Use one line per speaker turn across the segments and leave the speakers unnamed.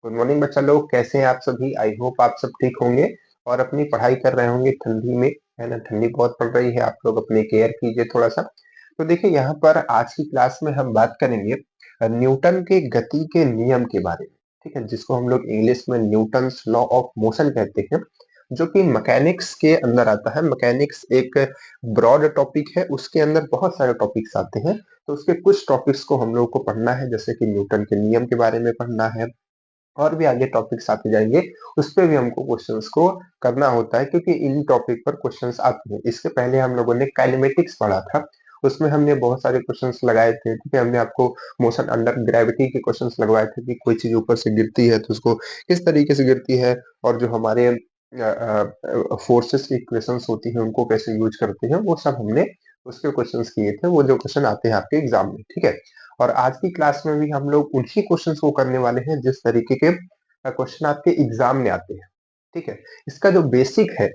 Good morning बच्चा लोग, कैसे हैं आप सभी। आई होप आप सब ठीक होंगे और अपनी पढ़ाई कर रहे होंगे ठंडी में, है ना। ठंडी बहुत पड़ रही है, आप लोग अपने केयर कीजिए थोड़ा सा। तो देखिए यहाँ पर आज की क्लास में हम बात करेंगे न्यूटन के गति के नियम के बारे में। ठीक है, जिसको हम लोग इंग्लिश में न्यूटन्स लॉ ऑफ मोशन कहते हैं, जो कि मैकेनिक्स के अंदर आता है। मैकेनिक्स एक ब्रॉड टॉपिक है, उसके अंदर बहुत सारे टॉपिक्स आते हैं। तो उसके कुछ टॉपिक्स को हम लोग को पढ़ना है, जैसे कि न्यूटन के नियम के बारे में पढ़ना है, और भी आगे टॉपिक्स आते जाएंगे। उस पे भी हमको क्वेश्चंस को करना होता है, क्योंकि इन टॉपिक पर क्वेश्चंस आते हैं। इसके पहले हम लोगों ने काइनेमेटिक्स पढ़ा था, उसमें हमने बहुत सारे क्वेश्चंस लगाए थे। ठीक है, हमने आपको मोशन अंडर ग्रेविटी के क्वेश्चंस लगवाए थे कि कोई चीज ऊपर से गिरती है तो उसको किस तरीके से गिरती है, और जो हमारे फोर्सेस की इक्वेशंस होती है उनको कैसे यूज करते हैं, वो सब हमने उसके क्वेश्चंस किए थे, वो जो क्वेश्चन आते हैं आपके एग्जाम में। ठीक है, और आज की क्लास में भी हम लोग उन्हीं क्वेश्चंस को करने वाले हैं जिस तरीके के क्वेश्चन आपके एग्जाम में आते हैं। ठीक है, इसका जो बेसिक है,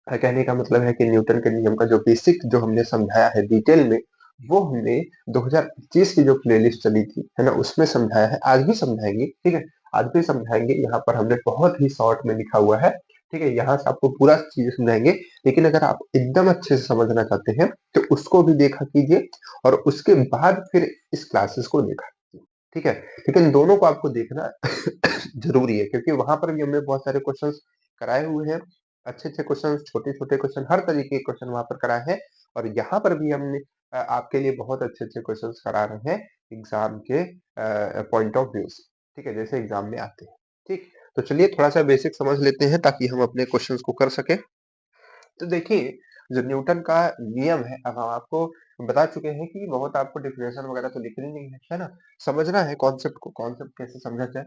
कहने का मतलब है कि न्यूटन के नियम का जो बेसिक जो हमने समझाया है डिटेल में, वो हमने 2025 की जो प्लेलिस्ट चली थी, है ना, उसमें समझाया है। आज भी समझाएंगे, ठीक है, आज भी समझाएंगे। यहाँ पर हमने बहुत ही शॉर्ट में लिखा हुआ है। ठीक है, यहाँ से आपको पूरा चीज समझाएंगे, लेकिन अगर आप एकदम अच्छे से समझना चाहते हैं तो उसको भी देखा कीजिए, और उसके बाद फिर इस क्लासेस को देखा कीजिए। ठीक है, लेकिन दोनों को आपको देखना जरूरी है, क्योंकि वहां पर भी हमने बहुत सारे क्वेश्चंस कराए हुए हैं। अच्छे अच्छे क्वेश्चन, छोटे छोटे क्वेश्चन, हर तरीके के क्वेश्चन वहां पर कराए हैं। और यहाँ पर भी हमने आपके लिए बहुत अच्छे अच्छे क्वेश्चन करा रहे हैं एग्जाम के पॉइंट ऑफ व्यू से। ठीक है, जैसे एग्जाम में आते हैं। ठीक, तो चलिए थोड़ा सा बेसिक समझ लेते हैं ताकि हम अपने क्वेश्चंस को कर सके। तो देखिए, जो न्यूटन का नियम है, अब हम आपको बता चुके हैं कि बहुत आपको डिफिनेशन वगैरह तो लिखनी नहीं है ना, समझना है कॉन्सेप्ट को, कॉन्सेप्ट कैसे समझा जाए।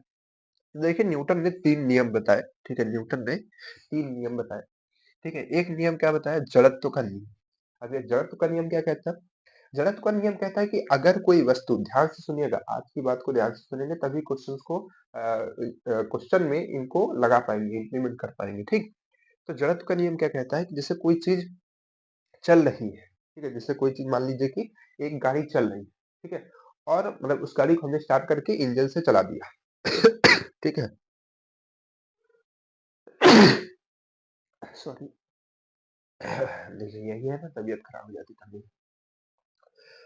देखिए, न्यूटन ने 3 नियम बताए। ठीक है, न्यूटन ने 3 नियम बताए। ठीक है, एक नियम क्या बताया, जड़त्व का नियम। अब ये जड़त्व का नियम क्या कहता है, जड़त्व का नियम कहता है कि अगर कोई वस्तु, ध्यान से सुनिएगा, आज की बात को ध्यान से सुनेंगे तभी क्वेश्चंस को क्वेश्चन में इनको लगा पाएंगे, इंप्लीमेंट कर पाएंगे। ठीक, तो जड़त्व का नियम क्या कहता है कि जैसे कोई चीज चल रही है, ठीक है, जैसे कोई चीज मान लीजिए कि एक गाड़ी चल रही है, ठीक है, और मतलब उस गाड़ी को हमने स्टार्ट करके इंजन से चला दिया। ठीक है, सॉरी, देखिए यही है ना, तबीयत खराब हो जाती ठंडी।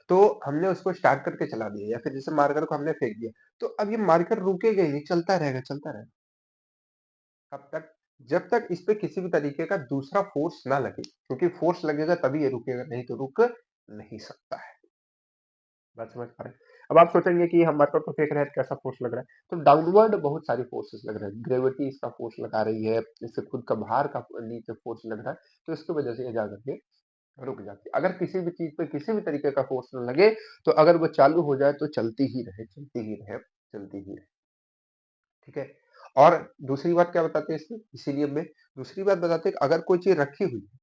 तो हमने उसको स्टार्ट करके चला दिया, या फिर जैसे मार्कर को हमने फेंक दिया, तो अब ये मार्कर रुकेगा ही नहीं, चलता रहेगा चलता रहेगा। कब तक, जब तक इस पे किसी भी तरीके का दूसरा फोर्स ना लगे, क्योंकि फोर्स लगेगा तभी ये रुकेगा, नहीं तो रुक नहीं सकता है। बात समझ पा रहे हैं। अब आप सोचेंगे कि हम मार्कर को फेंक रहे हैं तो कैसा फोर्स लग रहा है, तो डाउनवर्ड बहुत सारी फोर्सेस लग रहे हैं। ग्रेविटी इसका फोर्स लगा रही है, इससे खुद का भार का नीचे फोर्स लग रहा है, तो इसकी वजह से ये जा करके रुक जाती है। अगर किसी भी चीज पे किसी भी तरीके का फोर्स न लगे, तो अगर वो चालू हो जाए तो चलती ही रहे, चलती ही रहे, चलती ही रहे। ठीक है, और दूसरी बात क्या बताते हैं इसमें, इसीलिए में दूसरी बात बताते हैं कि अगर कोई चीज रखी हुई है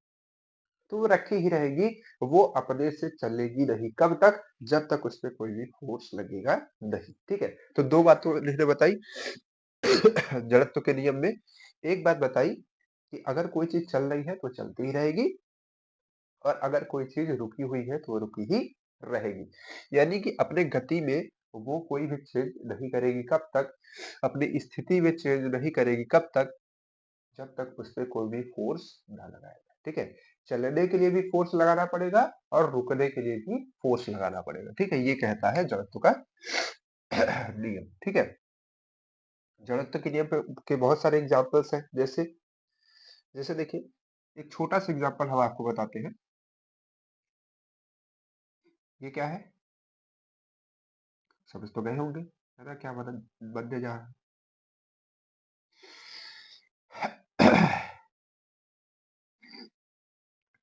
तो वो रखी ही रहेगी, वो अपने से चलेगी नहीं। कब तक, जब तक उस पर कोई भी फोर्स लगेगा नहीं। ठीक है, तो दो बातें लिखने बताई जड़त्व के नियम में। एक बात बताई कि अगर कोई चीज चल रही है तो चलती ही रहेगी, और अगर कोई चीज रुकी हुई है तो वो रुकी ही रहेगी। यानी कि अपने गति में वो कोई भी चेंज नहीं करेगी। कब तक, अपनी स्थिति में चेंज नहीं करेगी। कब तक, जब तक उस पर कोई भी फोर्स ना लगाएगा। ठीक है, चलने के लिए भी फोर्स लगाना पड़ेगा और रुकने के लिए भी फोर्स लगाना पड़ेगा। ठीक है, ये कहता है जड़त्व का नियम। ठीक है, जड़त्व के नियम के बहुत सारे एग्जांपल्स हैं। जैसे जैसे देखिए, एक छोटा सा एग्जांपल हम आपको बताते हैं। ये क्या है, समझ तो गए होंगे, है ना, क्या मतलब बनने जा रहा है।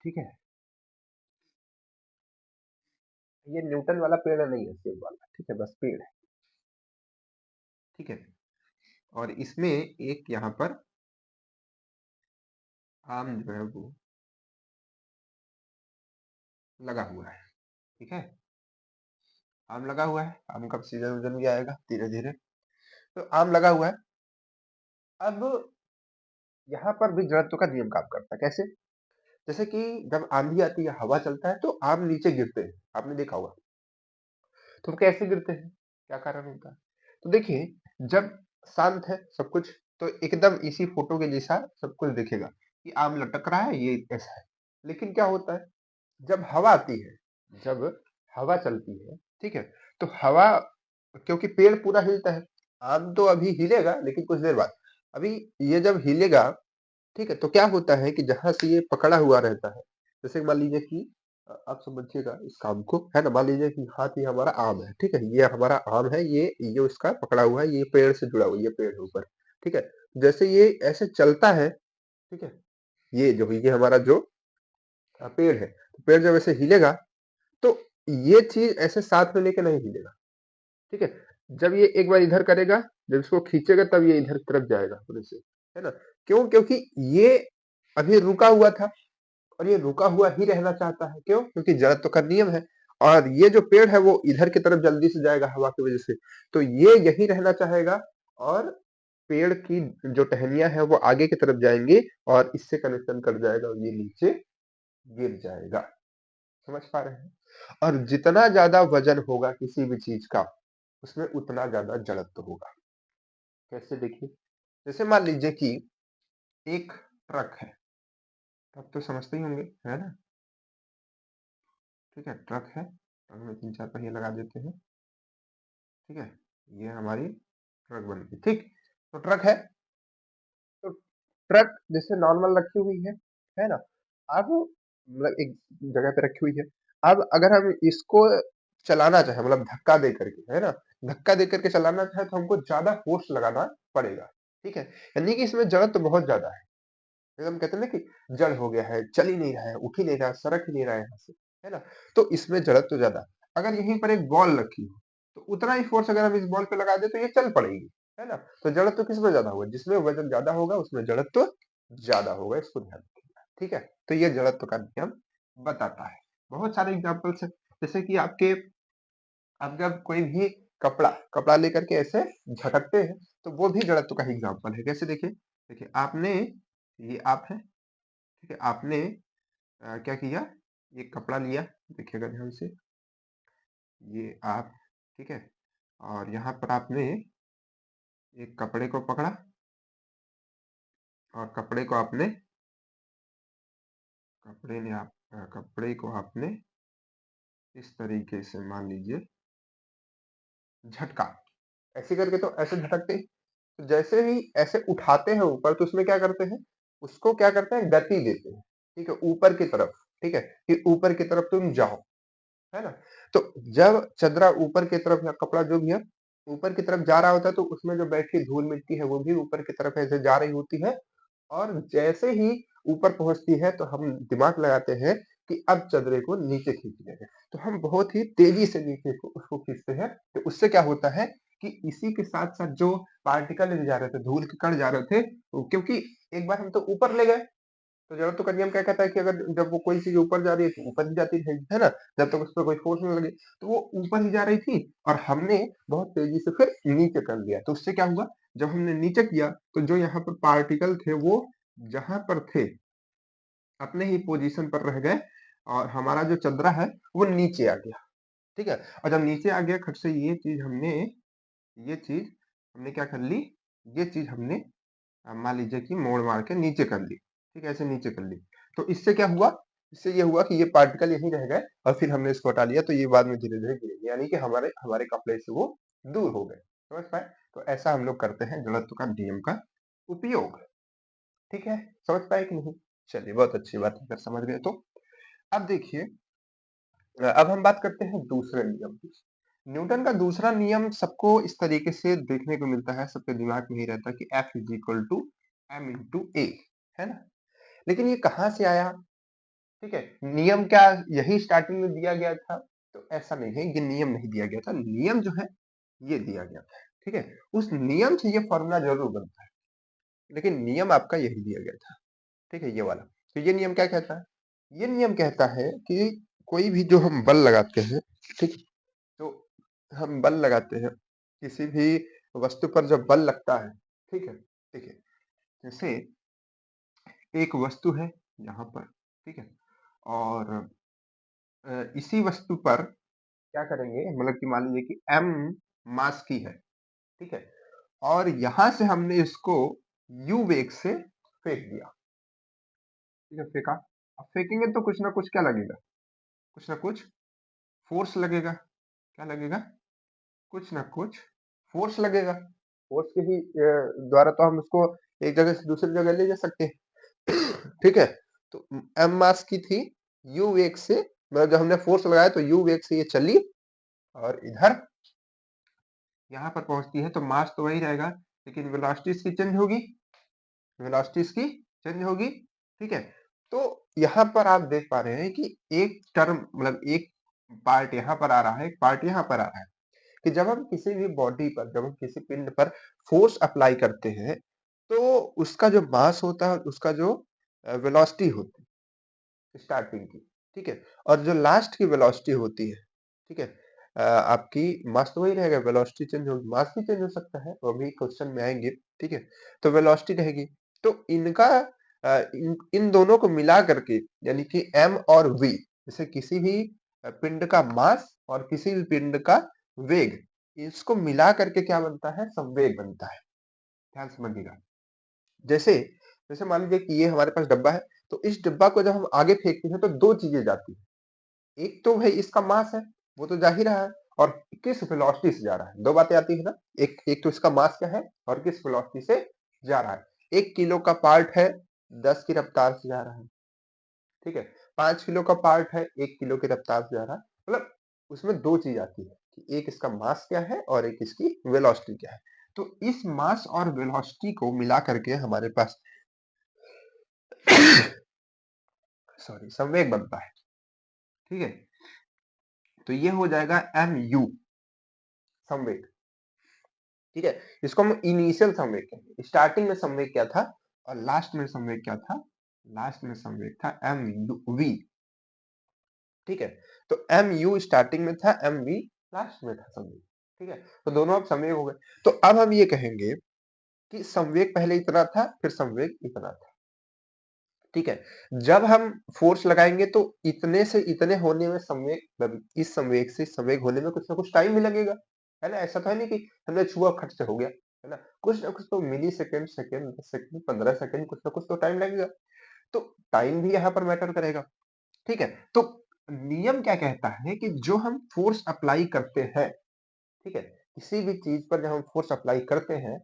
ठीक है, ये न्यूटन वाला पेड़ नहीं है, सेब वाला। ठीक है, बस पेड़ है। ठीक है, और इसमें एक यहाँ पर आम जो है वो लगा हुआ है। ठीक है, आम लगा हुआ है, आम का सीजन उजन भी आएगा धीरे धीरे। तो आम लगा हुआ है। अब यहाँ पर भी जड़त्व का नियम काम करता है। कैसे, जैसे कि जब आंधी आती है, हवा चलता है, तो आम नीचे गिरते हैं, आपने देखा होगा। तो वो कैसे गिरते हैं, क्या कारण होता है, तो देखिए, जब शांत है सब कुछ, तो एकदम इसी फोटो के जैसा सब कुछ दिखेगा कि आम लटक रहा है, ये ऐसा है। लेकिन क्या होता है, जब हवा आती है, जब हवा चलती है, ठीक है, तो हवा, क्योंकि पेड़ पूरा हिलता है, आम तो अभी हिलेगा लेकिन कुछ देर बाद, अभी ये जब हिलेगा, ठीक है, तो क्या होता है कि जहां से ये पकड़ा हुआ रहता है, जैसे मान लीजिए कि आप समझिएगा इस काम को, है ना, मान लीजिए कि हाथ ये हमारा आम है, ठीक है, ये हमारा आम है, ये उसका पकड़ा हुआ है, ये पेड़ से जुड़ा हुआ है, ये पेड़ है ऊपर, ठीक है, जैसे ये ऐसे चलता है, ठीक है, ये हमारा जो पेड़ है, तो पेड़ जब ऐसे हिलेगा, तो ये चीज ऐसे साथ में लेके नहीं हिलेगा, ठीक है, जब ये एक बार इधर करेगा, जब इसको खींचेगा तब ये इधर तरफ जाएगा पूरे से, है ना, क्यों, क्योंकि ये अभी रुका हुआ था और ये रुका हुआ ही रहना चाहता है, क्यों, क्योंकि जड़त्व का नियम है, और ये जो पेड़ है वो इधर की तरफ जल्दी से जाएगा हवा की वजह से, तो ये यही रहना चाहेगा, और पेड़ की जो टहनियां है वो आगे की तरफ जाएंगी और इससे कनेक्शन कर जाएगा और ये नीचे गिर जाएगा। समझ पा रहे हैं? और जितना ज्यादा वजन होगा किसी भी चीज का, उसमें उतना ज्यादा जड़त्व होगा। कैसे, देखिए, जैसे मान लीजिए कि एक ट्रक है, ट्रक तो समझते ही होंगे, है ना, ठीक है, ट्रक है, ट्रक में 3-4 पहिए लगा देते हैं, ठीक है, ये हमारी ट्रक बन गई, ठीक, तो ट्रक है, तो ट्रक जैसे नॉर्मल रखी हुई है ना, अब मतलब एक जगह पे रखी हुई है, अब अगर हम इसको चलाना चाहे, मतलब धक्का दे करके, है ना, धक्का दे करके चलाना चाहे तो हमको ज्यादा फोर्स लगाना पड़ेगा, ठीक है, यानी कि इसमें जड़त्व तो बहुत ज्यादा है, एकदम कहते हैं ना कि जड़ हो गया है, चल ही नहीं रहा है, उठ ही नहीं रहा है, सरक ही नहीं रहा है यहाँ से, है ना, तो इसमें जड़त्व तो ज्यादा। अगर यहीं पर एक बॉल रखी हो, तो उतना ही फोर्स अगर हम इस बॉल पे लगा दे तो ये चल पड़ेगी, है ना, तो जड़त्व किसमें ज्यादा होगा, जिसमें वजन ज्यादा होगा उसमें जड़त्व ज्यादा होगा, इसको ध्यान रखिएगा, ठीक है, तो ये जड़त्व का नियम बताता है। बहुत सारे एग्जाम्पल्स है, जैसे कि आपके, आप जब कोई भी कपड़ा कपड़ा लेकर के ऐसे झटकते हैं, तो वो भी जड़त्व का ही एग्जाम्पल है। कैसे, देखिए, देखिए आपने, ये आप है, ठीक है, आपने क्या किया, ये कपड़ा लिया, देखिएगा ध्यान से, ये आप, ठीक है, और यहाँ पर आपने एक कपड़े को पकड़ा, और कपड़े को आपने इस तरीके से मान लीजिए झटका, ऐसे करके, तो ऐसे झटकते ही, तो जैसे ही ऐसे उठाते हैं ऊपर, तो उसमें क्या करते हैं, उसको क्या करते हैं, गति देते हैं, ठीक है, ऊपर की तरफ, ठीक है, कि ऊपर की तरफ तुम जाओ, है ना, तो जब चदरा ऊपर की तरफ या कपड़ा जो भी है ऊपर की तरफ जा रहा होता है, तो उसमें जो बैठी धूल मिट्टी है वो भी ऊपर की तरफ ऐसे जा रही होती है, और जैसे ही ऊपर पहुंचती है तो हम दिमाग लगाते हैं कि अब चदरे को नीचे खींचने हैं, तो हम बहुत ही तेजी से नीचे को उसको खींचते हैं, तो उससे क्या होता है कि इसी के साथ साथ जो पार्टिकल जा रहे थे, धूल के कण जा रहे थे, क्योंकि एक बार हम तो ऊपर ले गए, तो जड़त्व का नियम क्या कहता है कि अगर जब वो कोई चीज ऊपर जा रही है तो ऊपर ही जाती रहेगी, है ना, जब तक उस पर कोई फोर्स न लगे, तो वो ऊपर ही जा रही थी, और हमने बहुत तेजी से फिर नीचे कर लिया, तो उससे क्या हुआ, जब हमने नीचे किया तो जो यहाँ पर पार्टिकल थे वो जहां पर थे अपने ही पोजीशन पर रह गए, और हमारा जो चंद्रा है वो नीचे आ गया, ठीक है, और जब नीचे आ गया खट से, ये चीज हमने क्या कर ली, ये चीज हमने मान लीजिए कि मोड़ मार के नीचे कर ली, ठीक है, ऐसे नीचे कर ली, तो इससे क्या हुआ, इससे ये हुआ कि ये पार्टिकल यहीं रह गए, और फिर हमने इसको हटा लिया, तो ये बाद में धीरे धीरे गिरेंगे, यानी कि हमारे हमारे कपड़े से वो दूर हो गए। समझ पाए? तो ऐसा हम लोग करते हैं जड़त्व का नियम का उपयोग। ठीक है, समझ पाए कि नहीं? चलिए, बहुत अच्छी बात है, अगर समझ गए तो। अब देखिए, अब हम बात करते हैं दूसरे नियम की। न्यूटन का दूसरा नियम सबको इस तरीके से देखने को मिलता है, सबके दिमाग में ही रहता है कि F is equal to m into a, है ना, लेकिन ये कहाँ से आया? ठीक है, नियम क्या यही स्टार्टिंग में दिया गया था? तो ऐसा नहीं है, ये नियम नहीं दिया गया था, नियम जो है ये दिया गया था, ठीक है, उस नियम से ये फॉर्मूला जरूर बनता है, लेकिन नियम आपका यही दिया गया था, ठीक है, ये वाला। तो ये नियम क्या कहता है? ये नियम कहता है कि कोई भी जो हम बल लगाते हैं, ठीक, तो हम बल लगाते हैं, किसी भी वस्तु पर जब बल लगता है, ठीक है, ठीक है, जैसे एक वस्तु है यहाँ पर, ठीक है, और इसी वस्तु पर क्या करेंगे, मतलब कि मान लीजिए कि m मास की है, ठीक है, और यहां से हमने इसको u वेग से फेंक दिया। ठीक है, फेंका। अब फेंकेंगे तो कुछ ना कुछ क्या लगेगा, कुछ ना कुछ फोर्स लगेगा। क्या लगेगा, कुछ ना कुछ फोर्स लगेगा। फोर्स के ही द्वारा तो हम उसको एक जगह से दूसरी जगह ले जा सकते हैं। ठीक है, तो m मास की थी, u वेग से मतलब जब हमने फोर्स लगाया तो u वेग से ये चली और इधर यहाँ पर पहुंचती है, तो मास तो वही रहेगा लेकिन वेलोसिटी इसकी चेंज होगी, वेलोसिटी इसकी चेंज होगी। ठीक है, तो यहाँ पर आप देख पा रहे हैं कि एक टर्म मतलब एक पार्ट यहाँ पर आ रहा है, एक पार्ट यहाँ पर आ रहा है कि जब हम किसी भी बॉडी पर, जब हम किसी पिंड पर फोर्स अप्लाई करते हैं तो उसका जो मास होता है, उसका जो वेलोसिटी होती है स्टार्टिंग की, ठीक है, और जो लास्ट की वेलोसिटी होती है, ठीक है, आपकी मास तो वही रहेगा, वेलोसिटी चेंज होगी, मास भी चेंज हो सकता है, वो भी क्वेश्चन में आएंगे। ठीक है, तो वेलोसिटी रहेगी, तो इनका इन दोनों को मिला करके यानी कि m और v, जैसे किसी भी पिंड का मास और किसी भी पिंड का वेग, इसको मिला करके क्या बनता है, संवेग बनता है। ध्यान समझिएगा, जैसे जैसे मान लीजिए कि ये हमारे पास डब्बा है, तो इस डब्बा को जब हम आगे फेंकते हैं तो दो चीजें जाती है, एक तो भाई इसका मास है, वो तो जा ही रहा है, और किस वेलोसिटी से जा रहा है, दो बातें आती है ना, एक एक तो इसका मास क्या है और किस वेलोसिटी से जा रहा है। 1 किलो का पार्ट है, 10 की रफ्तार से जा रहा है। ठीक है, 5 किलो का पार्ट है, 1 किलो की रफ्तार से जा रहा है। मतलब उसमें दो चीज आती है कि एक इसका मास क्या है और एक इसकी वेलोसिटी क्या है। तो इस मास और वेलोसिटी को मिला करके हमारे पास सॉरी संवेग बनता है। ठीक है, तो ये हो जाएगा एम यू संवेग। ठीक है, इसको हम इनिशियल संवेग कहेंगे। स्टार्टिंग में संवेग क्या था और लास्ट में संवेग क्या था, लास्ट में संवेग था एम यू वी। ठीक है, तो एम यू स्टार्टिंग में था, एम वी लास्ट में था संवेग। ठीक है, तो दोनों अब संवेग हो गए। तो अब हम ये कहेंगे कि संवेग पहले इतना था, फिर संवेग इतना था। ठीक है, जब हम फोर्स लगाएंगे तो इतने से इतने होने में संवेग मतलब इस संवेग से इस संवेग होने में कुछ ना कुछ टाइम भी लगेगा, है ना। ऐसा तो है नहीं कि हमने छुआ खट से हो गया, है ना। कुछ ना कुछ तो मिली सेकेंड, सेकेंड 10 सेकेंड 15 सेकेंड कुछ ना कुछ तो टाइम लगेगा। तो टाइम भी यहाँ पर मैटर करेगा। ठीक है, तो नियम क्या कहता है कि जो हम फोर्स अप्लाई करते हैं, ठीक है, किसी भी चीज पर जब हम फोर्स अप्लाई करते हैं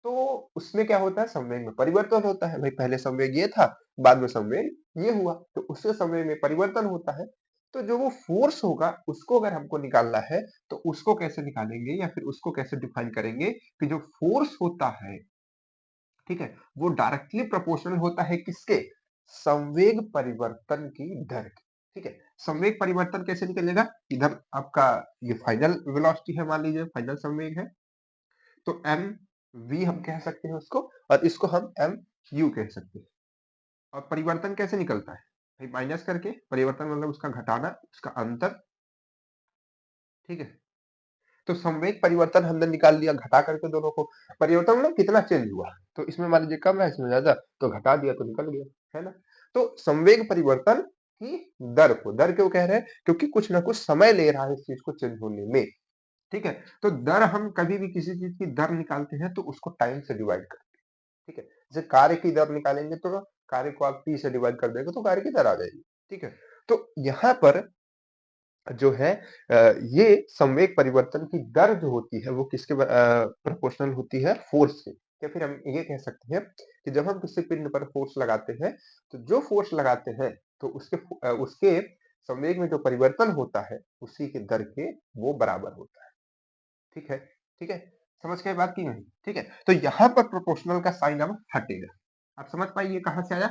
तो उसमें क्या होता है, संवेग में परिवर्तन होता है। भाई पहले संवेग ये था, बाद में संवेग ये हुआ, तो उससे संवेग में परिवर्तन होता है। तो जो वो फोर्स होगा उसको अगर हमको निकालना है तो उसको कैसे निकालेंगे या फिर उसको कैसे डिफाइन करेंगे कि जो फोर्स होता है, ठीक है, वो डायरेक्टली प्रोपोर्शनल होता है किसके, संवेग परिवर्तन की दर के। ठीक है, संवेग परिवर्तन कैसे निकलेगा, इधर आपका ये फाइनल वेलोसिटी है, मान लीजिए फाइनल संवेग है, तो एम वी हम कह सकते हैं उसको, और इसको हम एम यू कह सकते हैं। और परिवर्तन कैसे निकलता है, भाई माइनस करके, परिवर्तन मतलब उसका घटाना, उसका अंतर। ठीक है, तो संवेग परिवर्तन हमने निकाल लिया घटा करके दोनों को। परिवर्तन मतलब कितना चेंज हुआ, तो इसमें मान लीजिए कम है, इसमें ज्यादा, तो घटा दिया तो निकल गया, है ना। तो संवेग परिवर्तन की दर को, दर क्यों कह रहे हैं, क्योंकि कुछ ना कुछ समय ले रहा है इस चीज को चेंज होने में। ठीक है, तो दर हम कभी भी किसी चीज की दर निकालते हैं तो उसको टाइम से डिवाइड करते हैं। ठीक है, जैसे कार्य की दर निकालेंगे तो कार्य को आप टी से डिवाइड कर देंगे तो कार्य की दर आ जाएगी। ठीक है, तो यहाँ पर जो है ये संवेग परिवर्तन की दर जो होती है वो किसके प्रोपोर्शनल होती है, फोर्स से। या फिर हम ये कह सकते हैं कि जब हम किसी पिंड पर फोर्स लगाते हैं तो जो फोर्स लगाते हैं तो उसके संवेग में जो परिवर्तन होता है उसी के दर के वो बराबर होता है। ठीक है, ठीक है, समझ गए बात की नहीं। ठीक है, तो यहाँ पर प्रोपोर्शनल का साइन अब हटेगा। आप समझ पाइए कहाँ से आया,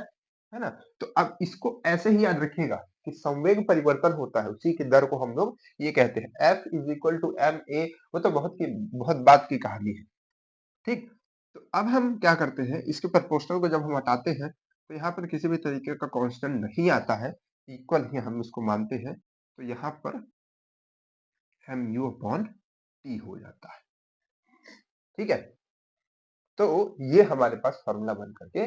है ना। तो अब इसको ऐसे ही याद रखिएगा कि संवेग परिवर्तन होता है उसी की दर को हम लोग ये कहते हैं F is equal to m a. वो तो बहुत बात की कहानी है। ठीक, तो अब हम क्या करते हैं, इसके प्रोपोर्शनल को जब हम हटाते हैं तो यहाँ पर किसी भी तरीके का कांस्टेंट नहीं आता है, इक्वल ही हम इसको मानते हैं, तो यहाँ पर एम यू अपॉन टी हो जाता है। ठीक है, तो ये हमारे पास फॉर्मूला बन करके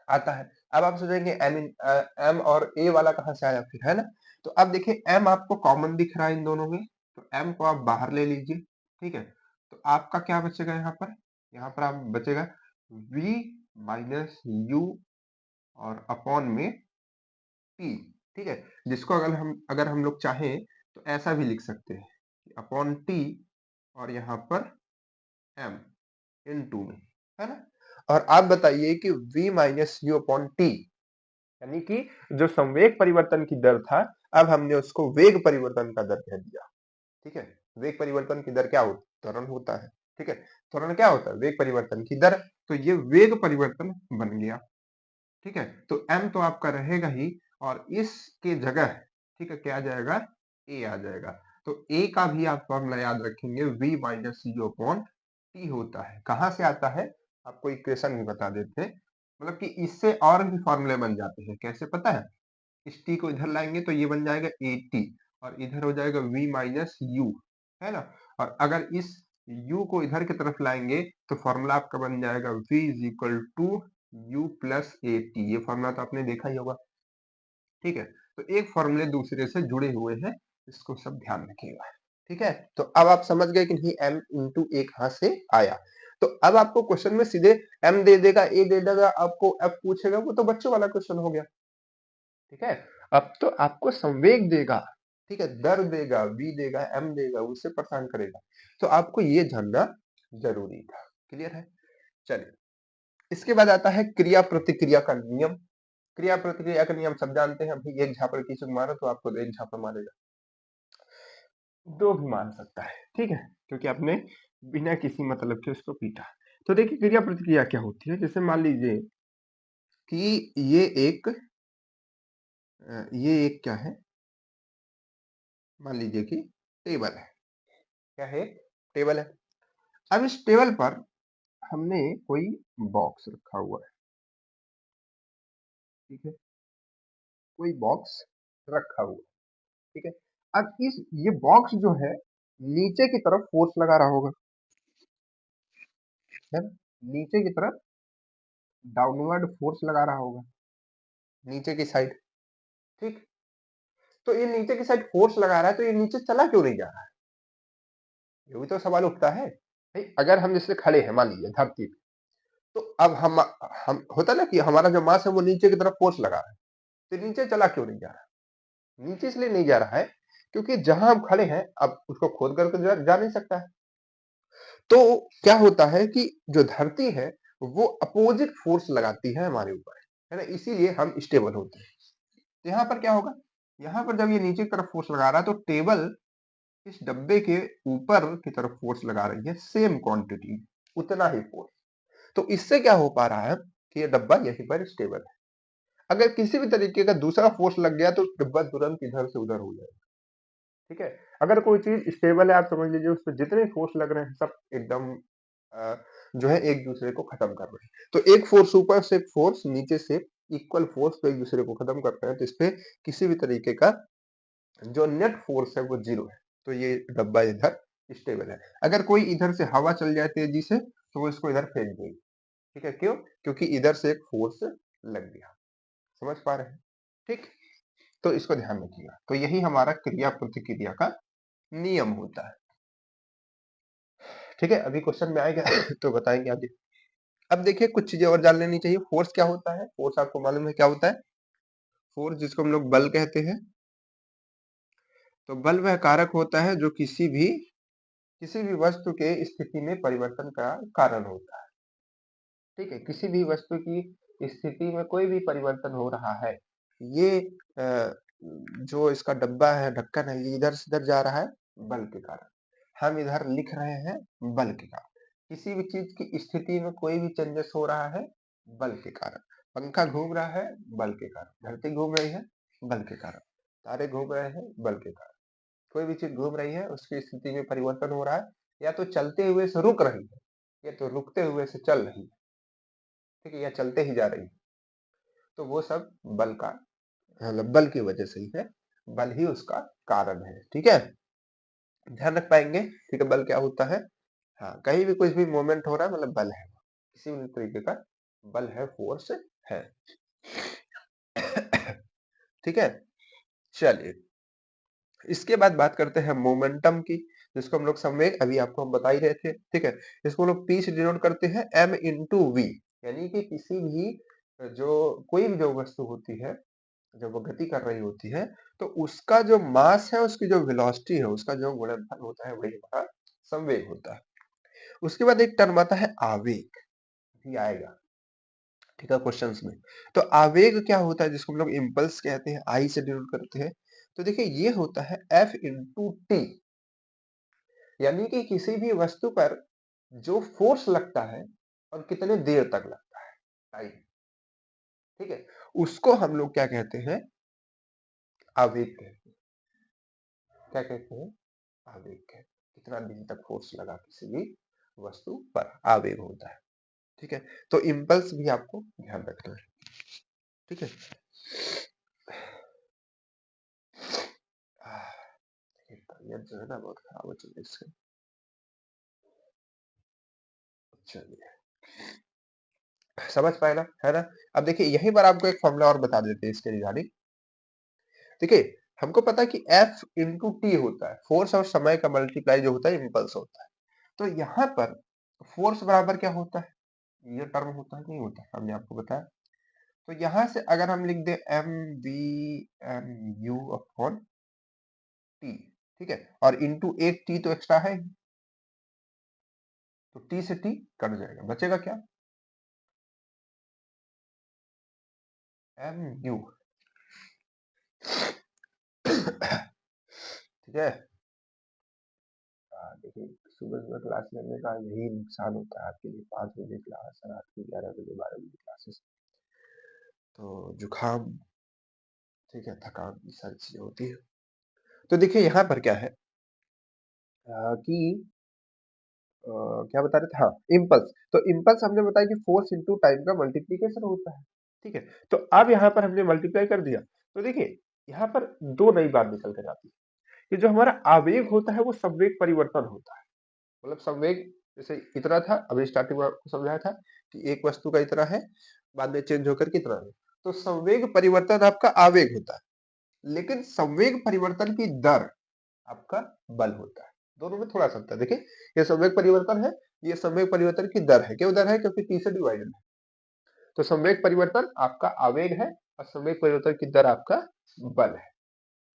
आता है। अब आप सोचेंगे एम और ए वाला कहाँ से आया फिर, है ना। तो अब देखिए एम आपको कॉमन दिख रहा है इन दोनों में, तो एम को आप बाहर ले लीजिए। ठीक है, तो तो आपका क्या बचेगा यहाँ पर? यहाँ पर आप बचेगा v माइनस यू और अपॉन में t, ठीक है। जिसको अगर हम लोग चाहें तो ऐसा भी लिख सकते हैं, अपॉन t और यहाँ पर m इन टू में, है ना। और आप बताइए कि v minus you upon T, यानी कि जो संवेग परिवर्तन की दर था, अब हमने उसको वेग परिवर्तन का दर कह दिया, ठीक है। वेग परिवर्तन की दर क्या होती है? त्वरण होता है, ठीक है। त्वरण क्या होता है? वेग परिवर्तन की दर। तो ये वेग परिवर्तन बन गया, ठीक है। तो m तो आपका रहेगा ही, और इसके जगह, ठीक है, क्या आ जाएगा? a आ जाएगा। तो a का भी आप फॉर्मूला याद रखेंगे, v minus you upon T होता है। कहां से आता है? आपको इक्वेशन भी बता देते हैं, मतलब कि इससे और भी फॉर्मूले बन जाते हैं। कैसे पता है? इस t को इधर लाएंगे तो ये बन जाएगा at, और इधर हो जाएगा v माइनस यू, है ना। और अगर इस u को इधर की तरफ लाएंगे तो फॉर्मूला आपका बन जाएगा v is equal to u plus a t. ये फॉर्मूला तो आपने देखा ही होगा, ठीक है। तो एक फॉर्मूले दूसरे से जुड़े हुए हैं, इसको सब ध्यान रखिएगा, ठीक है। तो अब आप समझ गए कि नहीं m इंटू ए कहां से आया। तो अब आपको क्वेश्चन में सीधे m दे देगा, a दे देगा, आपको f पूछेगा, वो तो बच्चों वाला क्वेश्चन हो गया, ठीक है। अब तो आपको संवेग देगा, ठीक है, दर देगा, v देगा, m देगा, उससे परेशान करेगा। तो आपको ये जानना जरूरी था। क्लियर है? चलिए, इसके बाद आता है क्रिया प्रतिक्रिया का नियम। क्रिया प्रतिक्रिया का नियम सब जानते हैं। अभी एक झापड़ किसी को मारो तो आपको एक झापड़ मारेगा, दो भी मार सकता है, ठीक है, क्योंकि आपने बिना किसी मतलब के उसको पीटा। तो देखिए क्रिया प्रतिक्रिया क्या होती है। जैसे मान लीजिए कि ये एक क्या है, मान लीजिए कि टेबल है। क्या है? टेबल है। अब इस टेबल पर हमने कोई बॉक्स रखा हुआ है, ठीक है, कोई बॉक्स रखा हुआ है, ठीक है। अब ये बॉक्स जो है नीचे की तरफ फोर्स लगा रहा होगा, है ना, नीचे की तरफ डाउनवर्ड फोर्स लगा रहा होगा, नीचे की साइड, ठीक। तो ये नीचे की साइड फोर्स लगा रहा है, तो ये नीचे चला क्यों नहीं जा रहा है? ये भी तो सवाल उठता है भाई। अगर हम जैसे खड़े हैं मान लीजिए धरती पे, तो अब हम होता ना कि हमारा जो मास है वो नीचे की तरफ फोर्स लगा रहा है, तो नीचे चला क्यों नहीं जा रहा है? नीचे इसलिए नहीं जा रहा है क्योंकि जहां हम खड़े हैं अब उसको खोद कर तो जा नहीं सकता है। तो क्या होता है कि जो धरती है वो अपोजिट फोर्स लगाती है हमारे ऊपर, है ना, इसीलिए हम स्टेबल होते हैं। तो यहाँ पर क्या होगा? यहाँ पर जब ये नीचे की तरफ फोर्स लगा रहा है तो टेबल इस डब्बे के ऊपर की तरफ फोर्स लगा रही है, सेम क्वांटिटी, उतना ही फोर्स। तो इससे क्या हो पा रहा है कि ये डब्बा यहीं पर स्टेबल है। अगर किसी भी तरीके का दूसरा फोर्स लग गया तो डब्बा तुरंत इधर से उधर हो जाएगा, ठीक है। अगर कोई चीज स्टेबल है, आप समझ लीजिए उस पर जितने फोर्स लग रहे हैं सब एकदम जो है एक दूसरे को खत्म कर रहे हैं। तो एक फोर्स ऊपर से, एक फोर्स नीचे से, इक्वल फोर्स तो एक दूसरे को खत्म कर रहे हैं, तो इस पे किसी भी तरीके का जो नेट फोर्स है वो जीरो है। तो ये डब्बा इधर स्टेबल है। अगर कोई इधर से हवा चल जाए तेजी से तो वो इसको इधर फेंक देगी, ठीक है। क्यों? क्योंकि इधर से एक फोर्स लग गया। समझ पा रहे हैं? ठीक। तो इसको ध्यान रखिएगा। तो यही हमारा क्रिया प्रतिक्रिया का नियम होता है, ठीक है। अभी क्वेश्चन में आएगा तो बताएंगे आगे। अब देखिए कुछ चीजें और जान लेनी चाहिए। फोर्स क्या होता है? फोर्स आपको मालूम है क्या होता है? फोर्स जिसको हम लोग बल कहते हैं। तो बल वह कारक होता है जो किसी भी वस्तु के स्थिति में परिवर्तन का कारण होता है, ठीक है। किसी भी वस्तु की स्थिति में कोई भी परिवर्तन हो रहा है, ये जो इसका डब्बा है, ढक्कन है, ये इधर से इधर जा रहा है बल के कारण। हम इधर लिख रहे हैं बल के कारण। किसी भी चीज की स्थिति में कोई भी चेंजेस हो रहा है बल के कारण। पंखा घूम रहा है बल के कारण, धरती घूम रही है बल के कारण, तारे घूम रहे हैं बल के कारण। कोई भी चीज घूम रही है उसकी स्थिति में परिवर्तन हो रहा है, या तो चलते हुए से रुक रही है, या तो रुकते हुए से चल रही है, ठीक है, या चलते ही जा रही है। तो वो सब बल का, मतलब बल की वजह से ही है। बल ही उसका कारण है, ठीक है। ध्यान रख पाएंगे, ठीक है, बल क्या होता है। हाँ, कहीं भी कुछ भी मूवमेंट हो रहा है मतलब बल है, किसी भी तरीके का बल है, फोर्स है, ठीक है। चलिए, इसके बाद बात करते हैं मोमेंटम की। जिसको हम लोग संवेग अभी आपको हम बता ही रहे थे, ठीक है। इसको हम लोग p से डिनोट करते हैं m इंटू v, यानी कि किसी भी जो कोई भी जो वस्तु होती है जब वो गति कर रही होती है तो उसका जो मास है, उसकी जो वेलोसिटी है, उसका जो गुणनफल होता है वही हमारा संवेग होता है। उसके बाद एक टर्म आता है आवेग, भी आएगा, ठीक है, क्वेश्चंस में। तो आवेग क्या होता है, जिसको हम लोग इम्पल्स कहते हैं, आई से डिनोट करते हैं। तो देखिए ये होता है F इंटू टी, यानी कि किसी भी वस्तु पर जो फोर्स लगता है और कितने देर तक लगता है, टाइम, ठीक है, उसको हम लोग क्या कहते हैं, आवेग कहते हैं। क्या कहते हैं, आवेग कहते हैं। कितना दिन तक फोर्स लगा किसी भी वस्तु पर, आवेग होता है, ठीक है। तो इम्पल्स भी आपको ध्यान रखना है, ठीक है। तबीयत जो है ना बहुत खराब हो चुकी है इससे। चलिए, समझ पाए ना, है ना। अब देखिए यहीं पर आपको एक फॉर्मूला और बता देते हैं इसके रिगार्डिंग। देखिए हमको पता है कि F इंटू टी होता है, फोर्स और समय का मल्टीप्लाई जो होता है इम्पल्स होता है। तो यहाँ पर फोर्स बराबर क्या होता है, ये टर्म होता है, नहीं होता, हमने आपको बताया। तो यहाँ से अगर हम लिख दे m v m u upon t, ठीक है, और इंटू एक टी तो एक्स्ट्रा है ही, तो टी से टी कट जाएगा, बचेगा क्या, एम यू, ठीक है। देखिए सुबह सुबह क्लास लेने का यही नुकसान होता है आपके लिए, 5 बजे क्लास और रात के 11 बजे 12 बजे क्लासेस, तो जुकाम, ठीक है, थकान, ये सारी चीजें होती है। तो देखिए यहाँ पर क्या है कि क्या बता रहे थे, हाँ, इम्पल्स। तो इम्पल्स हमने बताया कि फोर्स इंटू टाइम का मल्टीप्लीकेशन होता है, ठीक है। तो अब यहाँ पर हमने मल्टीप्लाई कर दिया, तो देखिए यहाँ पर दो नई बात निकल कर आती है कि जो हमारा आवेग होता है वो संवेग परिवर्तन होता है। मतलब संवेग जैसे इतना था, अभी स्टार्टिंग में आपको समझाया था कि एक वस्तु का इतना है, बाद में चेंज होकर कितना है। तो संवेग परिवर्तन आपका आवेग होता है, लेकिन संवेग परिवर्तन की दर आपका बल होता है। दोनों में थोड़ा सा अंतर, देखिए ये संवेग परिवर्तन है, ये संवेग परिवर्तन की दर है। क्यों दर है, क्योंकि टी से डिवाइडेड है। तो संवेग परिवर्तन आपका आवेग है और संवेग परिवर्तन की दर आपका बल है,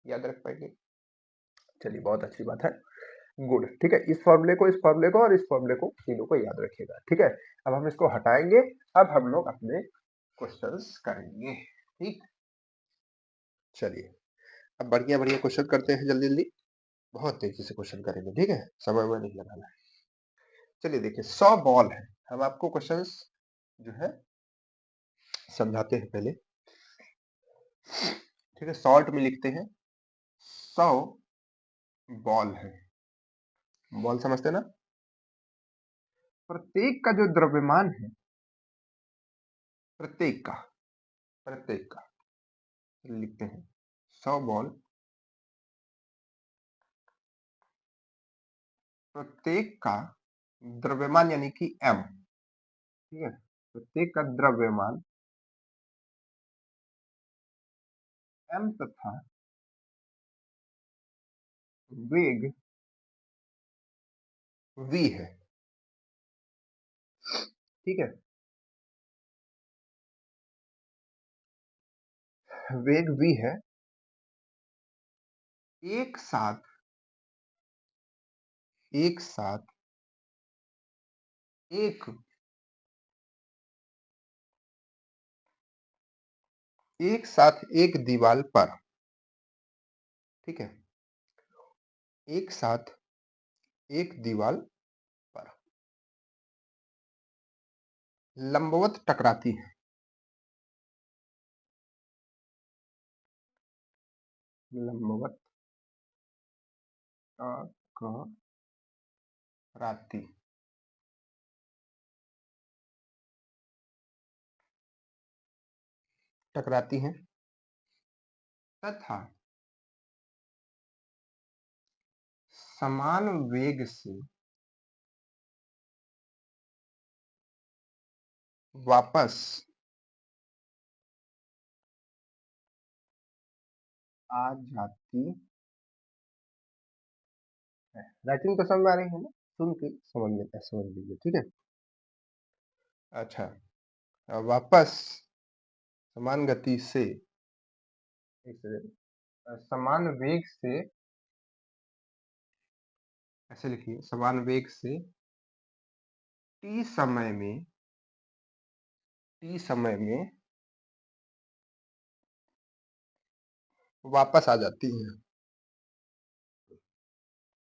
याद रख पाएंगे। चलिए बहुत अच्छी बात है, गुड, ठीक है। इस फॉर्मूले को और इस फॉर्मूले को, तीनों को याद रखिएगा, ठीक है। अब हम इसको हटाएंगे, अब हम लोग अपने क्वेश्चंस करेंगे, ठीक। चलिए अब बढ़िया बढ़िया क्वेश्चन करते हैं, जल्दी जल्दी, बहुत तेजी से क्वेश्चन करेंगे, ठीक है, समय में नहीं लगाना है। चलिए देखिए 100 बॉल है, हम आपको क्वेश्चंस जो है समझाते हैं पहले, ठीक है। शॉर्ट में लिखते हैं 100 बॉल है, बॉल समझते हैं ना। प्रत्येक का जो द्रव्यमान है, प्रत्येक का, प्रत्येक का, लिखते हैं 100 बॉल, प्रत्येक का द्रव्यमान यानी कि m, ठीक है, प्रत्येक का द्रव्यमान m तथा वेग v है, ठीक है। वेग v है, एक साथ, एक साथ एक, एक साथ एक दीवार पर, ठीक है, एक साथ एक दीवार पर लंबवत टकराती है, लंबवत टकराती, टकराती हैं तथा समान वेग से वापस आ जाती राइटिंग तो समझ में आ रही है ना, सुन के समझ लीजिए, ठीक है। अच्छा, वापस समान गति से, एक सेकंड, समान वेग से, ऐसे लिखिए, समान वेग से टी समय में वापस आ जाती है।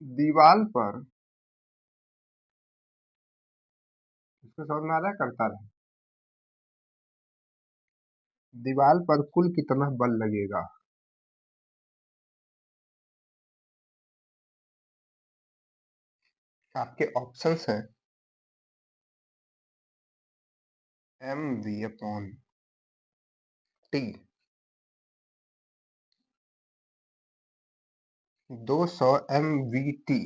दीवार पर, इसको समझ में आ रहा है, करता रहे। दीवार पर कुल कितना बल लगेगा? आपके ऑप्शंस हैं m v upon t, 200 m v t,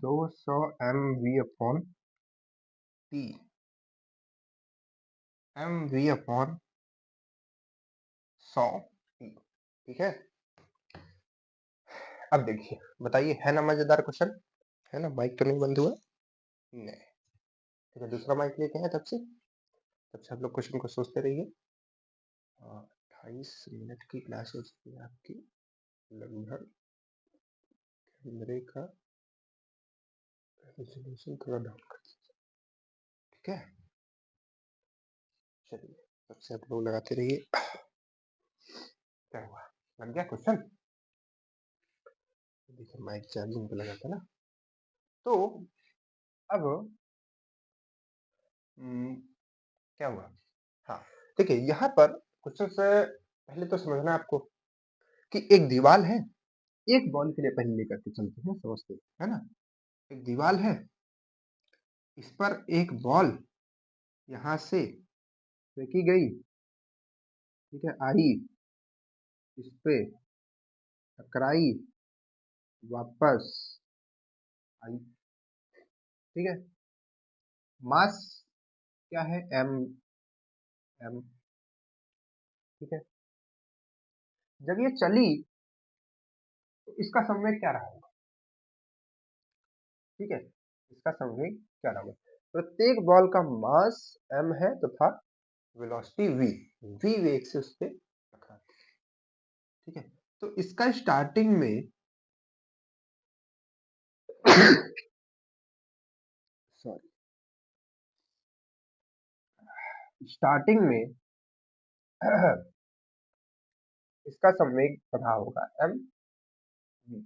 200 m v upon t, m v upon 100 t, ठीक है। अब देखिए, बताइए, है ना मजेदार क्वेश्चन? है ना? माइक तो नहीं बंद हुआ? नहीं। ठीक है, दूसरा माइक लेके आए तब से आप लोग क्वेश्चन को सोचते रहिए। 28 मिनट की क्लास हो चुकी है आपकी लगभग। कैमरे का रेजोल्यूशन थोड़ा डाउन कर दीजिए, ठीक है। चलिए, तब से आप लोग लगाते रहिए। क्या हुआ, लग गया क्वेश्चन? देखिए, माइक चार्जिंग पे लगा था ना, तो अब क्या हुआ? हाँ, देखिए यहाँ पर क्वेश्चन से पहले तो समझना है आपको कि एक दीवार है, एक बॉल के लिए पहले लेकर के चलते हैं, समझते हैं, है ना। एक दीवार है, इस पर एक बॉल यहाँ से फेंकी गई, ठीक है, आई, इस पे टकराई, वापस आई, ठीक है। मास क्या है? एम, एम, ठीक है। जब ये चली तो इसका संवेग क्या रहा होगा? ठीक है, इसका संवेग क्या रहा होगा? प्रत्येक बॉल का मास m है तथा वेलोसिटी v, v वेग से उस पे टकराती है, ठीक है। तो इसका स्टार्टिंग में सॉरी, स्टार्टिंग में इसका संवेग रहा होगा m v।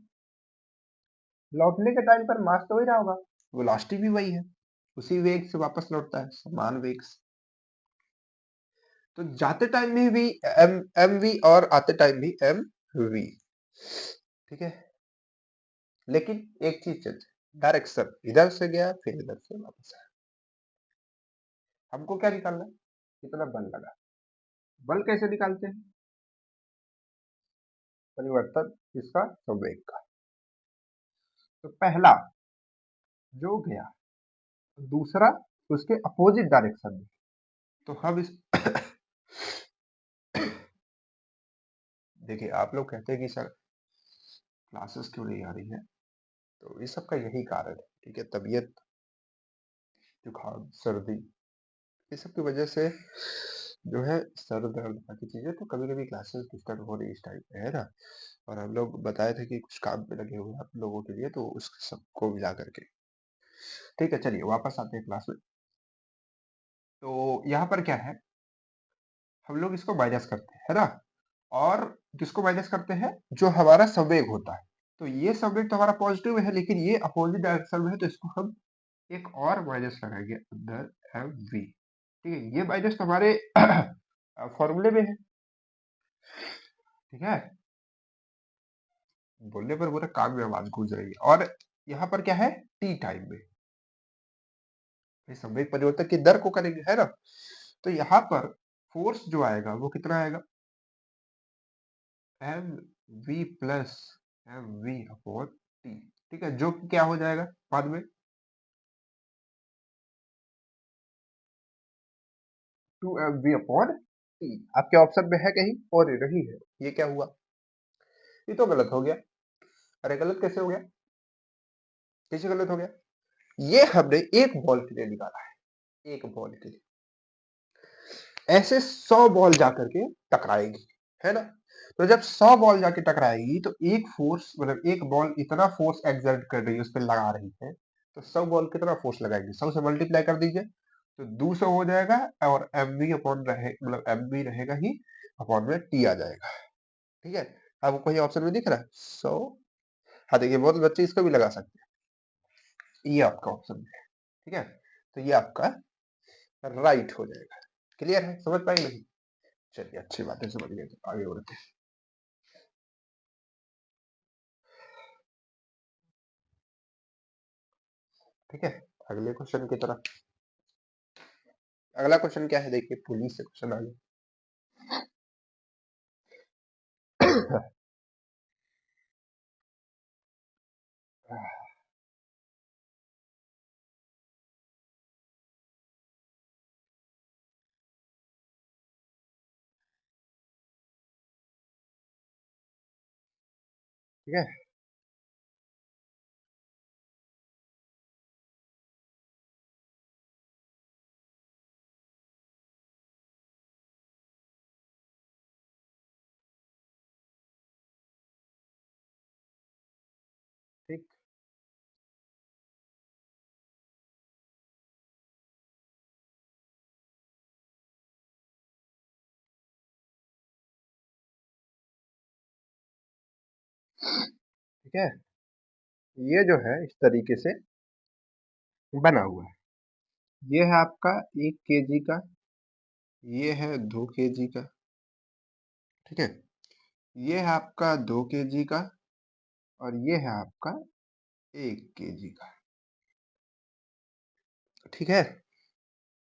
लौटने के टाइम पर मास तो वही रहा होगा, वेलोसिटी भी वही है, उसी वेग से वापस लौटता है, समान वेग से। तो जाते टाइम में भी एम वी और आते टाइम भी एम वी, ठीक है। लेकिन एक चीज चल, डायरेक्शन इधर से गया फिर इधर से वापस आया। हमको क्या निकालना है? कितना बल लगा। बल कैसे निकालते हैं? परिवर्तन इसका संवेग का। तो पहला जो गया, दूसरा उसके अपोजिट डायरेक्शन में। तो हम इस देखिए, आप लोग कहते हैं कि सर क्लासेस क्यों नहीं आ रही है, तो इस सब का यही कारण है, ठीक है। तबीयत, जुकाम, सर्दी, इस सब की वजह से जो है सर दर्द, बाकी चीजें, तो कभी कभी क्लासेस डिस्टर्ब हो रही इस टाइप पे, है ना। और हम लोग बताए थे कि कुछ काम पे लगे हुए हैं आप लोगों के लिए, तो उस सबको मिला करके, ठीक है। चलिए वापस आते हैं क्लास में। तो यहाँ पर क्या है, हम लोग इसको माइनस करते हैं, है ना। और किसको माइनस करते हैं? जो हमारा संवेग होता है। तो ये संवेग तो हमारा पॉजिटिव है, लेकिन ये अपोजिट डायरेक्शन में है, तो इसको हम एक और माइनस लगाएंगे अंदर एम वी, ठीक है। ये माइनस तो हमारे फॉर्मूले में है, ठीक है। बोलने पर पूरा कान में आवाज गूंज रही है। और यहाँ पर क्या है? टी टाइम में संवेग परिवर्तन की दर को करेंगे, है ना। तो यहाँ पर फोर्स जो आएगा वो कितना आएगा? M v plus m v upon t, ठीक है। जो क्या हो जाएगा बाद में? 2 एम वी अपॉन आपके ऑप्शन में है कहीं और नहीं है, ये क्या हुआ? ये तो गलत हो गया। अरे गलत कैसे हो गया? कैसे गलत हो गया? ये हमने एक बॉल के लिए निकाला है, एक बॉल के लिए। ऐसे 100 बॉल जाकर के टकराएगी, है ना? तो जब 100 बॉल जाके टकराएगी तो एक फोर्स मतलब एक बॉल इतना फोर्स एक्सर्ट कर रही है, उस पे लगा रही है, तो 100 बॉल कितना फोर्स लगाएगी? 100 से मल्टीप्लाई कर दीजिए, तो 200 हो जाएगा और mv अपॉन रहे मतलब mv रहेगा ही, अपॉन में t आ जाएगा। ठीक है? आपको कहीं ऑप्शन में दिख रहा है 100? हाँ देखिए, बहुत बच्चे इसको भी लगा सकते हैं, ये आपका ऑप्शन है। ठीक है? तो ये आपका राइट हो जाएगा। क्लियर है? समझ पाए नहीं? चलिए अच्छी बात है, समझ गए, तो आगे बढ़ते हैं। ठीक है, अगले क्वेश्चन की तरफ। अगला क्वेश्चन क्या है, देखिए पुलिस से क्वेश्चन आगे। ठीक है, ठीक। ठीक है, ये जो है इस तरीके से बना हुआ है। ये है आपका 1 kg का, ये है 2 kg का। ठीक है, ये है आपका 2 kg का, और ये है आपका 1 kg का। ठीक है,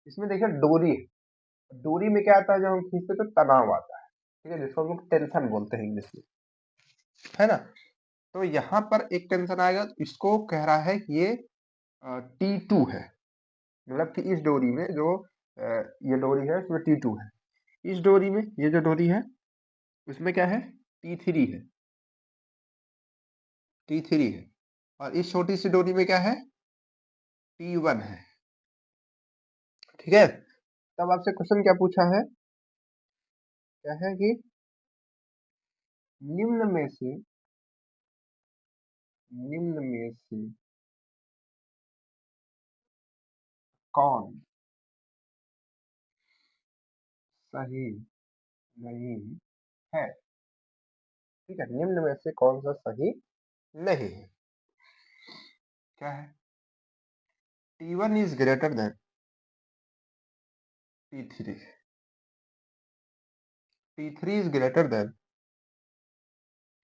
इसमें देखिए डोरी है। डोरी में क्या आता है, जब हम खींचते तो तनाव आता है। ठीक है, जिसको हम लोग टेंशन बोलते हैं इंग्लिश में, है ना? तो यहाँ पर एक टेंशन आएगा, तो इसको कह रहा है कि ये T2 है। मतलब कि इस डोरी में जो ये डोरी है इसमें T2 है। इस डोरी में ये जो डोरी है उसमें क्या है, T3 है, T3 है। और इस छोटी सी डोरी में क्या है, T1 है। ठीक है, तब आपसे क्वेश्चन क्या पूछा है, क्या है कि निम्न में से निम्न में से कौन सही नहीं है? ठीक है, निम्न में से कौन सा सही नहीं है? क्या है? T1 is greater than T3, T3 is greater than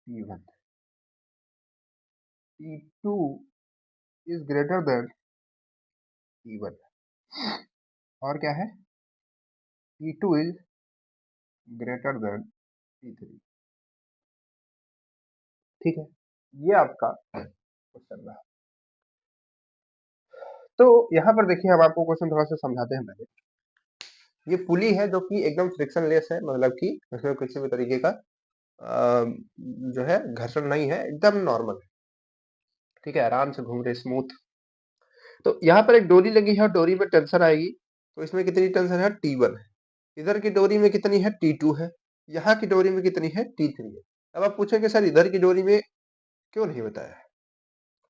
T1, T2 is greater than T1, और क्या है, T2 is greater than T3। ठीक है, ये आपका क्वेश्चन रहा। तो यहाँ पर देखिए, हम आपको क्वेश्चन थोड़ा सा समझाते हैं पहले। ये पुली है जो कि एकदम फ्रिक्शनलेस है, मतलब कि इसमें किसी भी तरीके का जो है घर्षण नहीं है, एकदम नॉर्मल है। ठीक है, आराम से घूम रहे, स्मूथ। तो यहाँ पर एक डोरी लगी है और डोरी में टेंशन आएगी, तो इसमें कितनी टेंशन है, T1 है। इधर की डोरी में कितनी है, T2 है। यहाँ की डोरी में कितनी है, T3 है। अब आप पूछेंगे सर इधर की डोरी में क्यों नहीं बताया,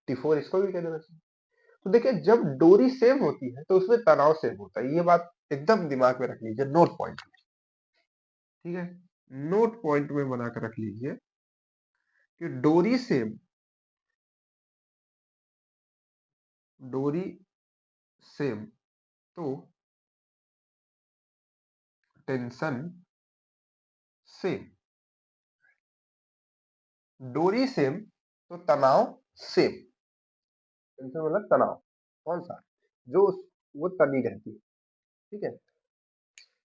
T4 इसको भी कह देना चाहिए। तो देखिए, जब डोरी सेम होती है तो उसमें तनाव सेम होता है, ये बात एकदम दिमाग में रख लीजिए, नोट पॉइंट। ठीक है, नोट पॉइंट में बनाकर रख लीजिए कि डोरी सेम तो टेंशन सेम, डोरी सेम तो तनाव सेम। टेंशन मतलब तनाव, कौन सा, जो वो तनी रहती है। ठीक है,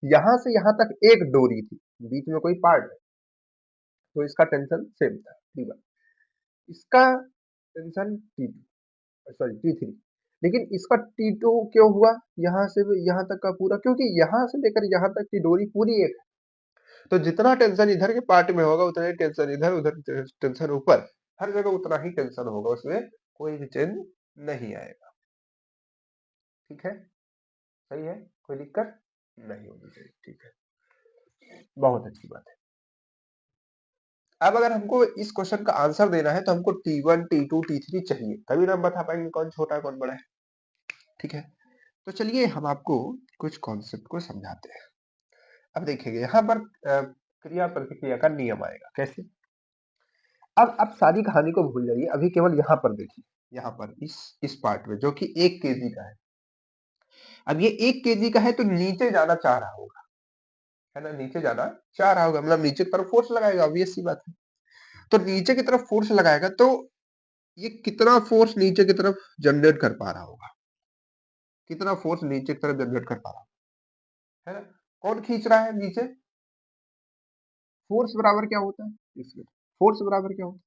यहां से यहां तक एक डोरी थी, बीच में कोई पार्ट है, तो इसका टेंशन सेम था, T1। इसका टेंशन T2, सॉरी T3। लेकिन इसका T2 क्यों हुआ, यहाँ से यहाँ तक का पूरा, क्योंकि यहाँ से लेकर यहाँ तक की डोरी पूरी एक है। तो जितना टेंशन इधर के पार्ट में होगा उतना ही टेंशन इधर, उधर टेंशन ऊपर, हर जगह उतना ही टेंशन होगा, उसमें कोई भी चेंज नहीं आएगा। ठीक है, सही है, कोई दिक्कत नहीं होनी चाहिए। ठीक है, बहुत अच्छी बात है। अब अगर हमको इस क्वेश्चन का आंसर देना है तो हमको T1, T2, T3 चाहिए, तभी ना हम बता पाएंगे कौन छोटा है कौन बड़ा है। ठीक है, तो चलिए हम आपको कुछ कॉन्सेप्ट को समझाते हैं। अब देखिए यहाँ पर क्रिया प्रतिक्रिया का नियम आएगा। कैसे? अब आप सारी कहानी को भूल जाइए, अभी केवल यहाँ पर देखिए, यहाँ पर इस पार्ट में जो कि 1 केजी का है। अब ये 1 केजी का है तो नीचे जाना चाह रहा होगा, है ना, नीचे जाना चाह रहा होगा, मतलब नीचे की तरफ फोर्स लगाएगा, ऑब्वियस सी बात है। तो नीचे की तरफ फोर्स लगाएगा तो ये कितना फोर्स नीचे की तरफ जनरेट कर पा रहा होगा, कितना फोर्स नीचे की तरफ जनरेट कर पा रहा है ना? कौन खींच रहा है नीचे? फोर्स बराबर क्या होता है इसमें? फोर्स बराबर क्या होता है?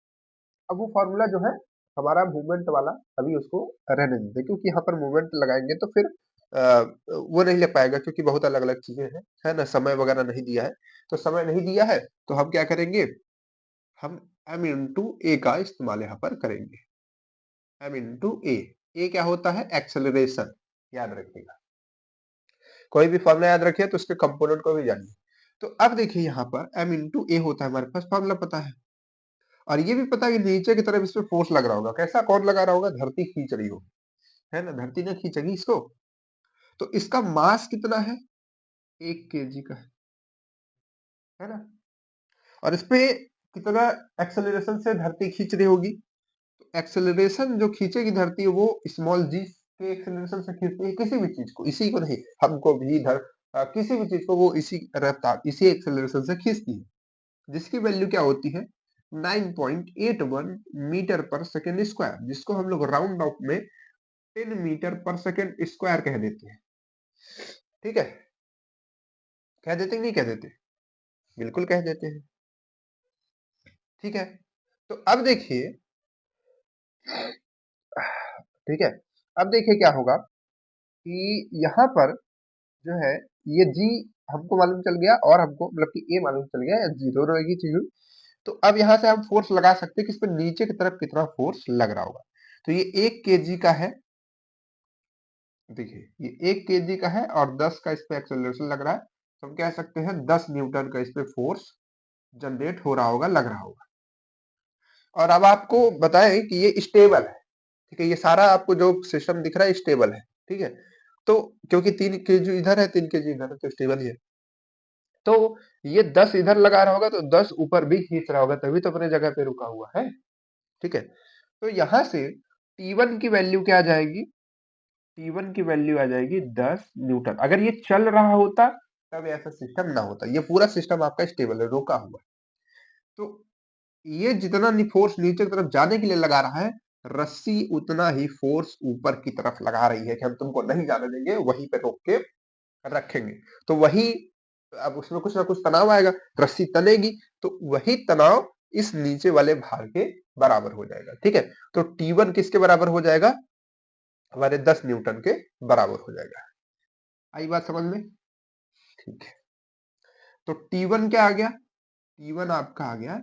अब वो फॉर्मूला जो है हमारा मूवमेंट वाला, अभी उसको रहने देते, क्योंकि यहाँ पर मूवमेंट लगाएंगे तो फिर वो नहीं ले पाएगा, क्योंकि बहुत अलग अलग चीजें हैं, है ना, समय वगैरह नहीं दिया है। तो समय नहीं दिया है तो हम क्या करेंगे, हम m इंटू ए का इस्तेमाल यहाँ पर करेंगे। m इंटू ए क्या होता है? एक्सेलरेशन, याद रखिएगा। कोई भी फॉर्मूला याद रखिए तो उसके कंपोनेंट को भी जानिए। तो अब देखिए यहाँ पर m इंटू ए होता है, हमारे पास फॉर्मूला पता है, और ये भी पता है कि नीचे की तरफ इस पे फोर्स लग रहा होगा। कैसा? कौन लगा रहा होगा? धरती खींच रही होगी, है ना, धरती ने खींचेगी इसको। तो इसका मास कितना है? 1 केजी का है ना, और इस पे कितना एक्सेलरेशन से धरती खींच रही होगी? तो एक्सेलरेशन जो खींचेगी धरती वो स्मॉल जी के एक्सेलरेशन से खींचती है किसी भी चीज को, इसी को नहीं, हमको भी इधर किसी भी चीज को वो इसी रफ्तार, इसी एक्सेलरेशन से खींचती है, जिसकी वैल्यू क्या होती है? 9.81 मीटर पर सेकेंड स्क्वायर, जिसको हम लोग राउंड ऑफ में 10 मीटर पर सेकेंड स्क्वायर कह देते हैं। ठीक है, कह देते हैं नहीं कह देते? बिल्कुल कह देते हैं। ठीक है, तो अब देखिए, ठीक है, अब देखिए क्या होगा कि यहाँ पर जो है ये जी हमको मालूम चल गया, और हमको मतलब कि ए मालूम चल गया, या जी दोनों एक ही चीज हुई। तो अब यहाँ से हम फोर्स लगा सकते हैं कि इस पे नीचे की तरफ कितना फोर्स लग रहा होगा। तो ये 1 केजी का है, देखिए ये 1 केजी का है और 10 का इस पे एक्सेलरेशन लग रहा है, तो हम कह सकते हैं 10 न्यूटन का इस पे फोर्स जनरेट हो रहा होगा, लग रहा होगा। और अब आपको बताएं कि ये स्टेबल है। ठीक है, ये सारा आपको जो सिस्टम दिख रहा है स्टेबल है। ठीक है, तो क्योंकि 3 केजी इधर है 3 केजी इधर है तो स्टेबल ही है। तो ये 10 इधर लगा रहा होगा तो 10 ऊपर भी खींच रहा होगा, तभी तो अपने जगह पे रुका हुआ है। ठीक है, तो यहां से T1 की वैल्यू क्या आ जाएगी? T1 की वैल्यू आ जाएगी 10 न्यूटन। अगर ये चल रहा होता तब ऐसा सिस्टम ना होता, ये पूरा सिस्टम आपका स्टेबल है, रोका हुआ है। तो ये जितना फोर्स नीचे की तरफ जाने के लिए लगा रहा है, रस्सी उतना ही फोर्स ऊपर की तरफ लगा रही है कि हम तुमको नहीं जाने देंगे, वहीं पे रोक के रखेंगे। तो वही, अब उसमें कुछ ना कुछ तनाव आएगा, रस्सी तनेगी, तो वही तनाव इस नीचे वाले भार के बराबर हो जाएगा। ठीक है, तो T1 किसके बराबर हो जाएगा? हमारे 10 न्यूटन के बराबर हो जाएगा। आई बात समझ में? ठीक है, तो T1 क्या आ गया? T1 आपका आ गया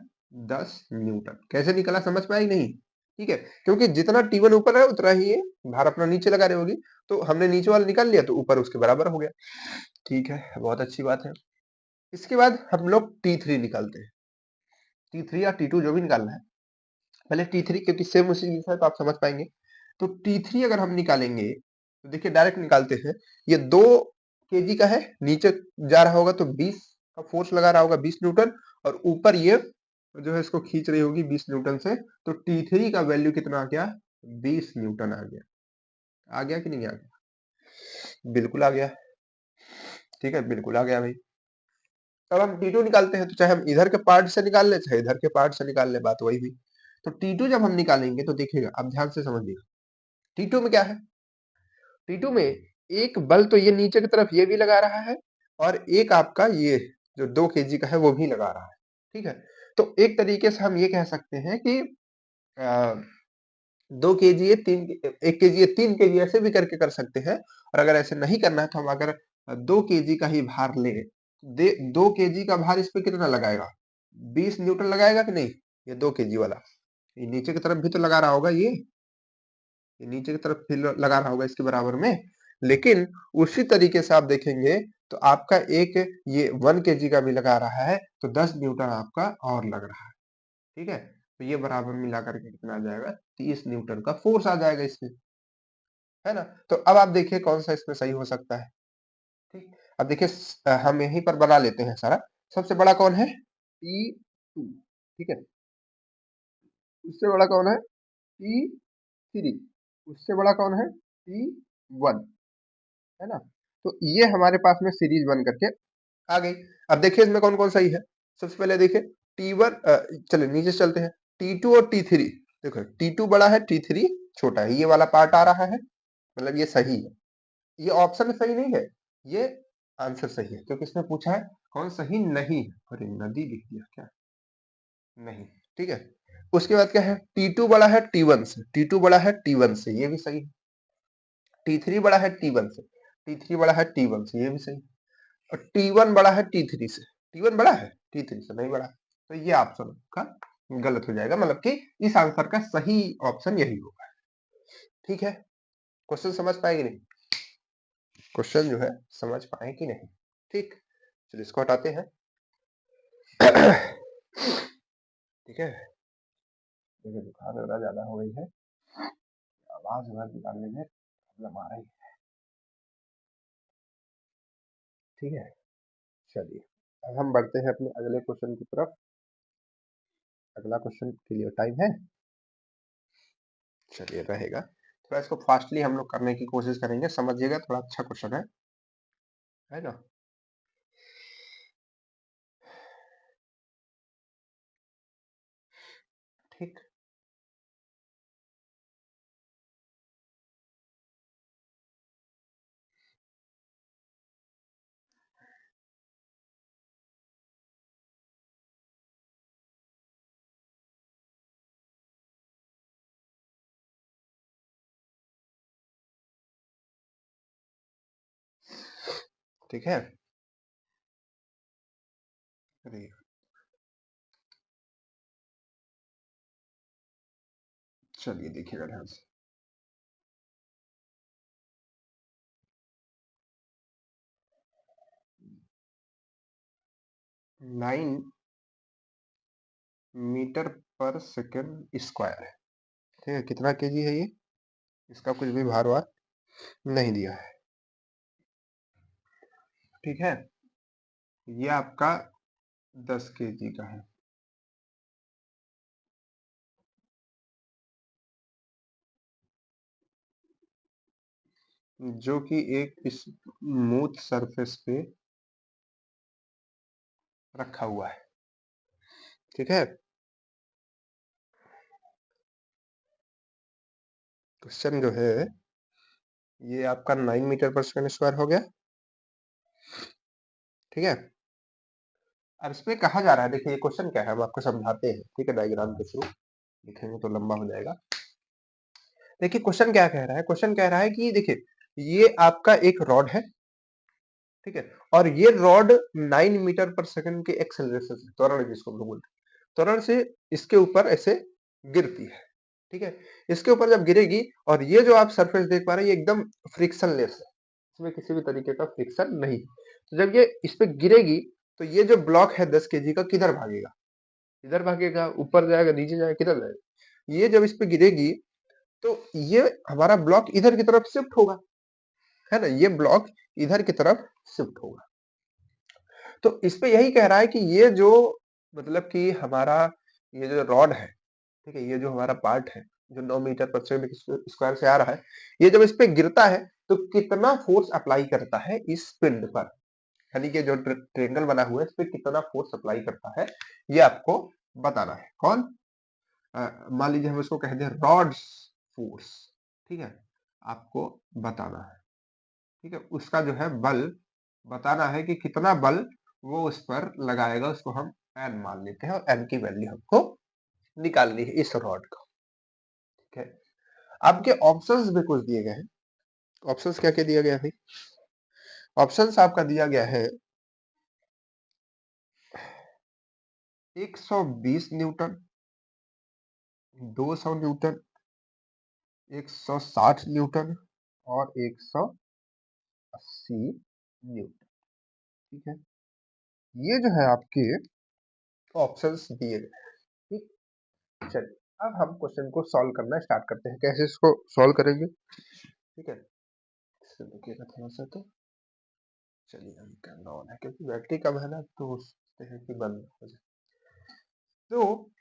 10 न्यूटन। कैसे निकला समझ पाए नहीं? ठीक है, क्योंकि जितना T1 ऊपर है उतना ही ये भार अपना नीचे लगा रही होगी, तो हमने नीचे वाला निकाल लिया तो ऊपर उसके बराबर हो गया। ठीक है, बहुत अच्छी बात है। इसके बाद हम लोग T3 निकालते हैं, T3 या T2 जो भी निकालना है। पहले T3, क्योंकि सेम उसी चीज है तो आप समझ पाएंगे। तो T3 अगर हम निकालेंगे तो देखिए डायरेक्ट निकालते हैं, ये 2 केजी का है, नीचे जा रहा होगा तो 20 का फोर्स लगा रहा होगा, 20 न्यूटन, और ऊपर ये जो है इसको खींच रही होगी 20 न्यूटन से। तो T3 का वैल्यू कितना आ गया? 20 न्यूटन आ गया। आ गया कि नहीं आ गया? बिल्कुल आ गया। ठीक है, बिल्कुल आ गया भाई। अब हम T2 निकालते हैं, तो चाहे हम इधर के पार्ट से निकाल ले चाहे इधर के पार्ट से निकाल ले, बात वही हुई। तो T2 जब हम निकालेंगे तो देखिएगा, अब ध्यान से समझिएगा, T2 में क्या है? T2 में एक बल तो ये नीचे की तरफ ये भी लगा रहा है, और एक आपका ये जो 2 केजी का है वो भी लगा रहा है। ठीक है, तो एक तरीके से हम ये कह सकते हैं कि 2 केजी है, 1 केजी है, 3 केजी, ऐसे भी करके कर सकते हैं। और अगर ऐसे नहीं करना है तो हम अगर 2 केजी का ही भार लें, 2 केजी का भार इस पे कितना लगाएगा? 20 न्यूटन लगाएगा कि नहीं? ये 2 केजी वाला। ये नीचे की तरफ भी तो लगा रहा होगा ये नीचे की तरफ भी लगा रहा होगा इसके बराबर में। लेकिन उसी तरीके से आप देखेंगे तो आपका एक ये 1 केजी का भी लगा रहा है तो 10 न्यूटन आपका और लग रहा है। ठीक है? तो ये बराबर मिला करके कितना आ जाएगा? 30 न्यूटन का फोर्स आ जाएगा इसमें। है ना? तो अब आप देखिए कौन सा इसमें सही हो सकता है। ठीक? अब देखिए हम यहीं पर बना लेते हैं सारा। सबसे बड़ा कौन है? T2 ठीक है? उससे बड़ा कौन है? T3 उससे बड़ा कौन है? T1 है ना? तो ये हमारे पास में सीरीज बन करके आ गई। अब देखिए इसमें कौन-कौन सही है। सबसे पहले देखिए T1 चलिए नीचे से चलते हैं। T2 और T3 देखो T2 बड़ा है, T3 छोटा है। ये वाला पार्ट आ रहा है, मतलब ये सही है। ये ऑप्शन सही नहीं है, ये आंसर सही है क्योंकि इसमें पूछा है कौन सही नहीं है। अरे नदी लिख दिया क्या? नहीं, ठीक है। उसके बाद क्या है? T2 बड़ा है T1 से, T2 बड़ा है T1 से, ये भी सही है। T3 बड़ा है T1 से, T3 बड़ा है T1 से, ये भी सही है। और T1 बड़ा है T3 से, T1 बड़ा है T3 से नहीं बड़ा। तो ये ऑप्शन का गलत हो जाएगा, मतलब कि इस आंसर का सही ऑप्शन यही होगा। ठीक है? क्वेश्चन समझ पाए कि नहीं? क्वेश्चन जो है समझ पाए कि नहीं? ठीक, चलिए इसको हटाते हैं। ठीक है, देखिए बुखार वगैरह ज्यादा हो गई है, आवाज वगैरह निकालने में प्रॉब्लम आ रही है। ठीक है, चलिए अब हम बढ़ते हैं अपने अगले क्वेश्चन की तरफ। अगला क्वेश्चन के लिए टाइम है? चलिए रहेगा। थोड़ा इसको फास्टली हम लोग करने की कोशिश करेंगे, समझिएगा, थोड़ा अच्छा क्वेश्चन है ना? ठीक, ठीक है। अरे, चलिए देखिएगा ध्यान से। 9 मीटर पर सेकंड स्क्वायर है। ठीक है, कितना केजी है ये? इसका कुछ भी भार वार नहीं दिया है। ठीक है, ये आपका 10 केजी का है। जो कि एक स्मूथ सरफेस पे रखा हुआ है। ठीक है, क्वेश्चन जो है ये आपका 9 मीटर पर सेकंड स्क्वायर हो गया। ठीक है, अब इसमें कहा जा रहा है, देखिए ये क्वेश्चन क्या है हम आपको समझाते हैं। ठीक है, डायग्राम के थ्रू लिखेंगे तो लंबा हो जाएगा। देखिए क्वेश्चन क्या कह रहा है? क्वेश्चन कह रहा है कि देखिए ये आपका एक रॉड है, ठीक है, और ये रॉड 9 मीटर पर सेकंड के एक्सेलरेशन से, त्वरण जिसको हम लोग बोलते हैं, त्वरण से इसके ऊपर ऐसे गिरती है। ठीक है, इसके ऊपर जब गिरेगी और ये जो आप सरफेस देख पा रहे हैं ये एकदम फ्रिक्शनलेस है, इसमें किसी भी तरीके का फ्रिक्शन नहीं। तो जब ये इस पे गिरेगी तो ये जो ब्लॉक है 10 केजी का किधर भागेगा? इधर भागेगा, ऊपर जाएगा, नीचे जाएगा, किधर जाएगा? ये जब इस पे गिरेगी तो ये हमारा ब्लॉक इधर की तरफ शिफ्ट होगा, है ना? ये ब्लॉक इधर की तरफ शिफ्ट होगा। तो इस पे यही कह रहा है कि ये जो मतलब कि हमारा ये जो रॉड है, ठीक है, ये जो हमारा पार्ट है जो 9 मीटर पर सेकंड स्क्वायर से आ रहा है, ये जब इस पे गिरता है तो कितना फोर्स अप्लाई करता है इस पिंड पर, यानी कि जो ट्रेंगल बना हुआ है इस पे कितना फोर्स अप्लाई करता है, ये आपको बताना है। कौन? मान लीजिए हम इसको कह दें रॉड्स फोर्स। ठीक है, आपको बताना है। ठीक है, उसका जो है बल बताना है कि कितना बल वो उस पर लगाएगा, उसको हम एन मान लेते हैं और एन की वैल्यू हमको निकालनी है इस रॉड का। ठीक है, आपके ऑप्शंस भी कुछ दिए गए हैं। ऑप्शंस क्या क्या दिया गया है भाई? ऑप्शंस आपका दिया गया है 120 न्यूटन, 200 न्यूटन, 160 न्यूटन और 180 न्यूटन। ठीक है, ये जो है आपके ऑप्शंस दिए गए हैं। ठीक, चलिए अब हम क्वेश्चन को सॉल्व करना स्टार्ट करते हैं। कैसे इसको सॉल्व करेंगे? ठीक है, इसको देखिएगा थोड़ा सा। तो चलिए हम कैमरा ऑन है क्योंकि बैटरी कम है ना, तो सोचते हैं कि बंद हो जाए। तो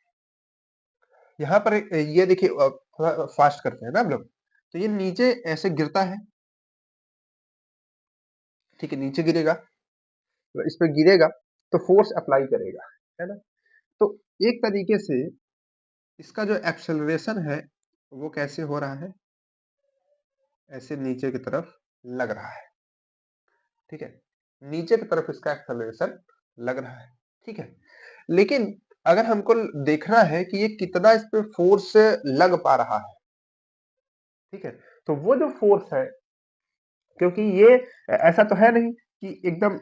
यहाँ पर ये देखिए, थोड़ा फास्ट करते हैं ना हम लोग। तो ये नीचे ऐसे गिरता है, ठीक है, नीचे गिरेगा, तो इस पे गिरेगा तो फोर्स अप्लाई करेगा, है ना। तो एक तरीके से इसका जो एक्सेलरेशन है वो कैसे हो रहा है, ऐसे नीचे की तरफ लग रहा है। ठीक है, नीचे की तरफ इसका एक्सेलरेशन लग रहा है। ठीक है, लेकिन अगर हमको देखना है कि ये कितना इस पे फोर्स लग पा रहा है, ठीक है, तो वो जो फोर्स है, क्योंकि ये ऐसा तो है नहीं कि एकदम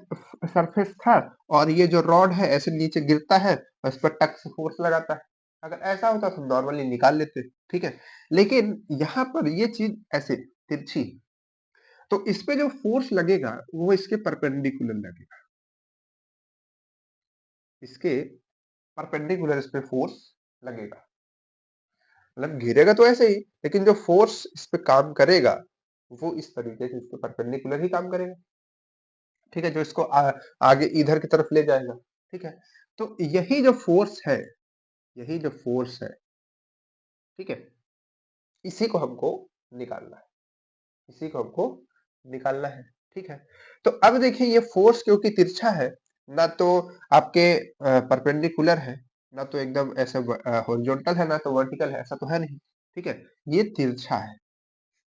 सरफेस था और ये जो रॉड है ऐसे नीचे गिरता है और इस पर टक से फोर्स लगाता है। अगर ऐसा होता तो नॉर्मली निकाल लेते, ठीक है, लेकिन यहाँ पर ये चीज ऐसे तिरछी है, तो इस पे जो फोर्स लगेगा वो इसके परपेंडिकुलर लगेगा, इसके परपेंडिकुलर इस पे फोर्स लगेगा। मतलब गिरेगा तो ऐसे ही, लेकिन जो फोर्स इस पे काम करेगा वो इस तरीके से इसके परपेंडिकुलर ही काम करेगा। ठीक है, जो इसको आगे इधर की तरफ ले जाएगा। ठीक है, तो यही जो फोर्स है, यही जो फोर्स है, ठीक है, इसी को हमको निकालना है, इसी को हमको निकालना है। ठीक है, तो अब देखिए ये फोर्स क्योंकि तिरछा है, ना तो आपके परपेंडिकुलर है, ना तो एकदम ऐसे हॉरिजॉन्टल है, ना तो वर्टिकल है, ऐसा तो है नहीं। ठीक है, ये तिरछा है।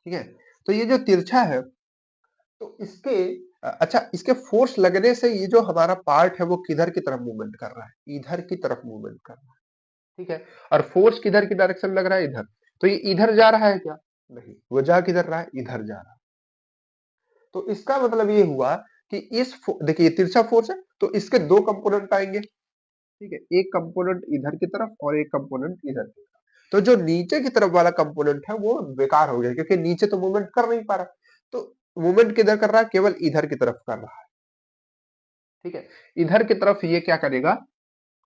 ठीक है, तो ये जो तिरछा है, तो इसके अच्छा, इसके फोर्स लगने से ये जो हमारा पार्ट है वो किधर की तरफ मूवमेंट कर रहा है, इधर की तरफ मूवमेंट कर रहा है। ठीक है, और फोर्स किधर की डायरेक्शन लग रहा है, इधर। तो ये इधर जा रहा है क्या? नहीं, वो जा किधर रहा है, इधर जा रहा है। तो इसका मतलब ये हुआ कि देखिए ये तिरछा फोर्स है, तो इसके दो कंपोनेंट आएंगे। ठीक है, एक कंपोनेंट इधर की तरफ और एक कंपोनेंट इधर की तरफ। तो जो नीचे की तरफ वाला कंपोनेंट है वो बेकार हो गया, क्योंकि नीचे तो मूवमेंट कर नहीं पा रहा। तो मूवमेंट किधर कर रहा है, केवल इधर की तरफ कर रहा है। ठीक है, इधर की तरफ ये क्या करेगा,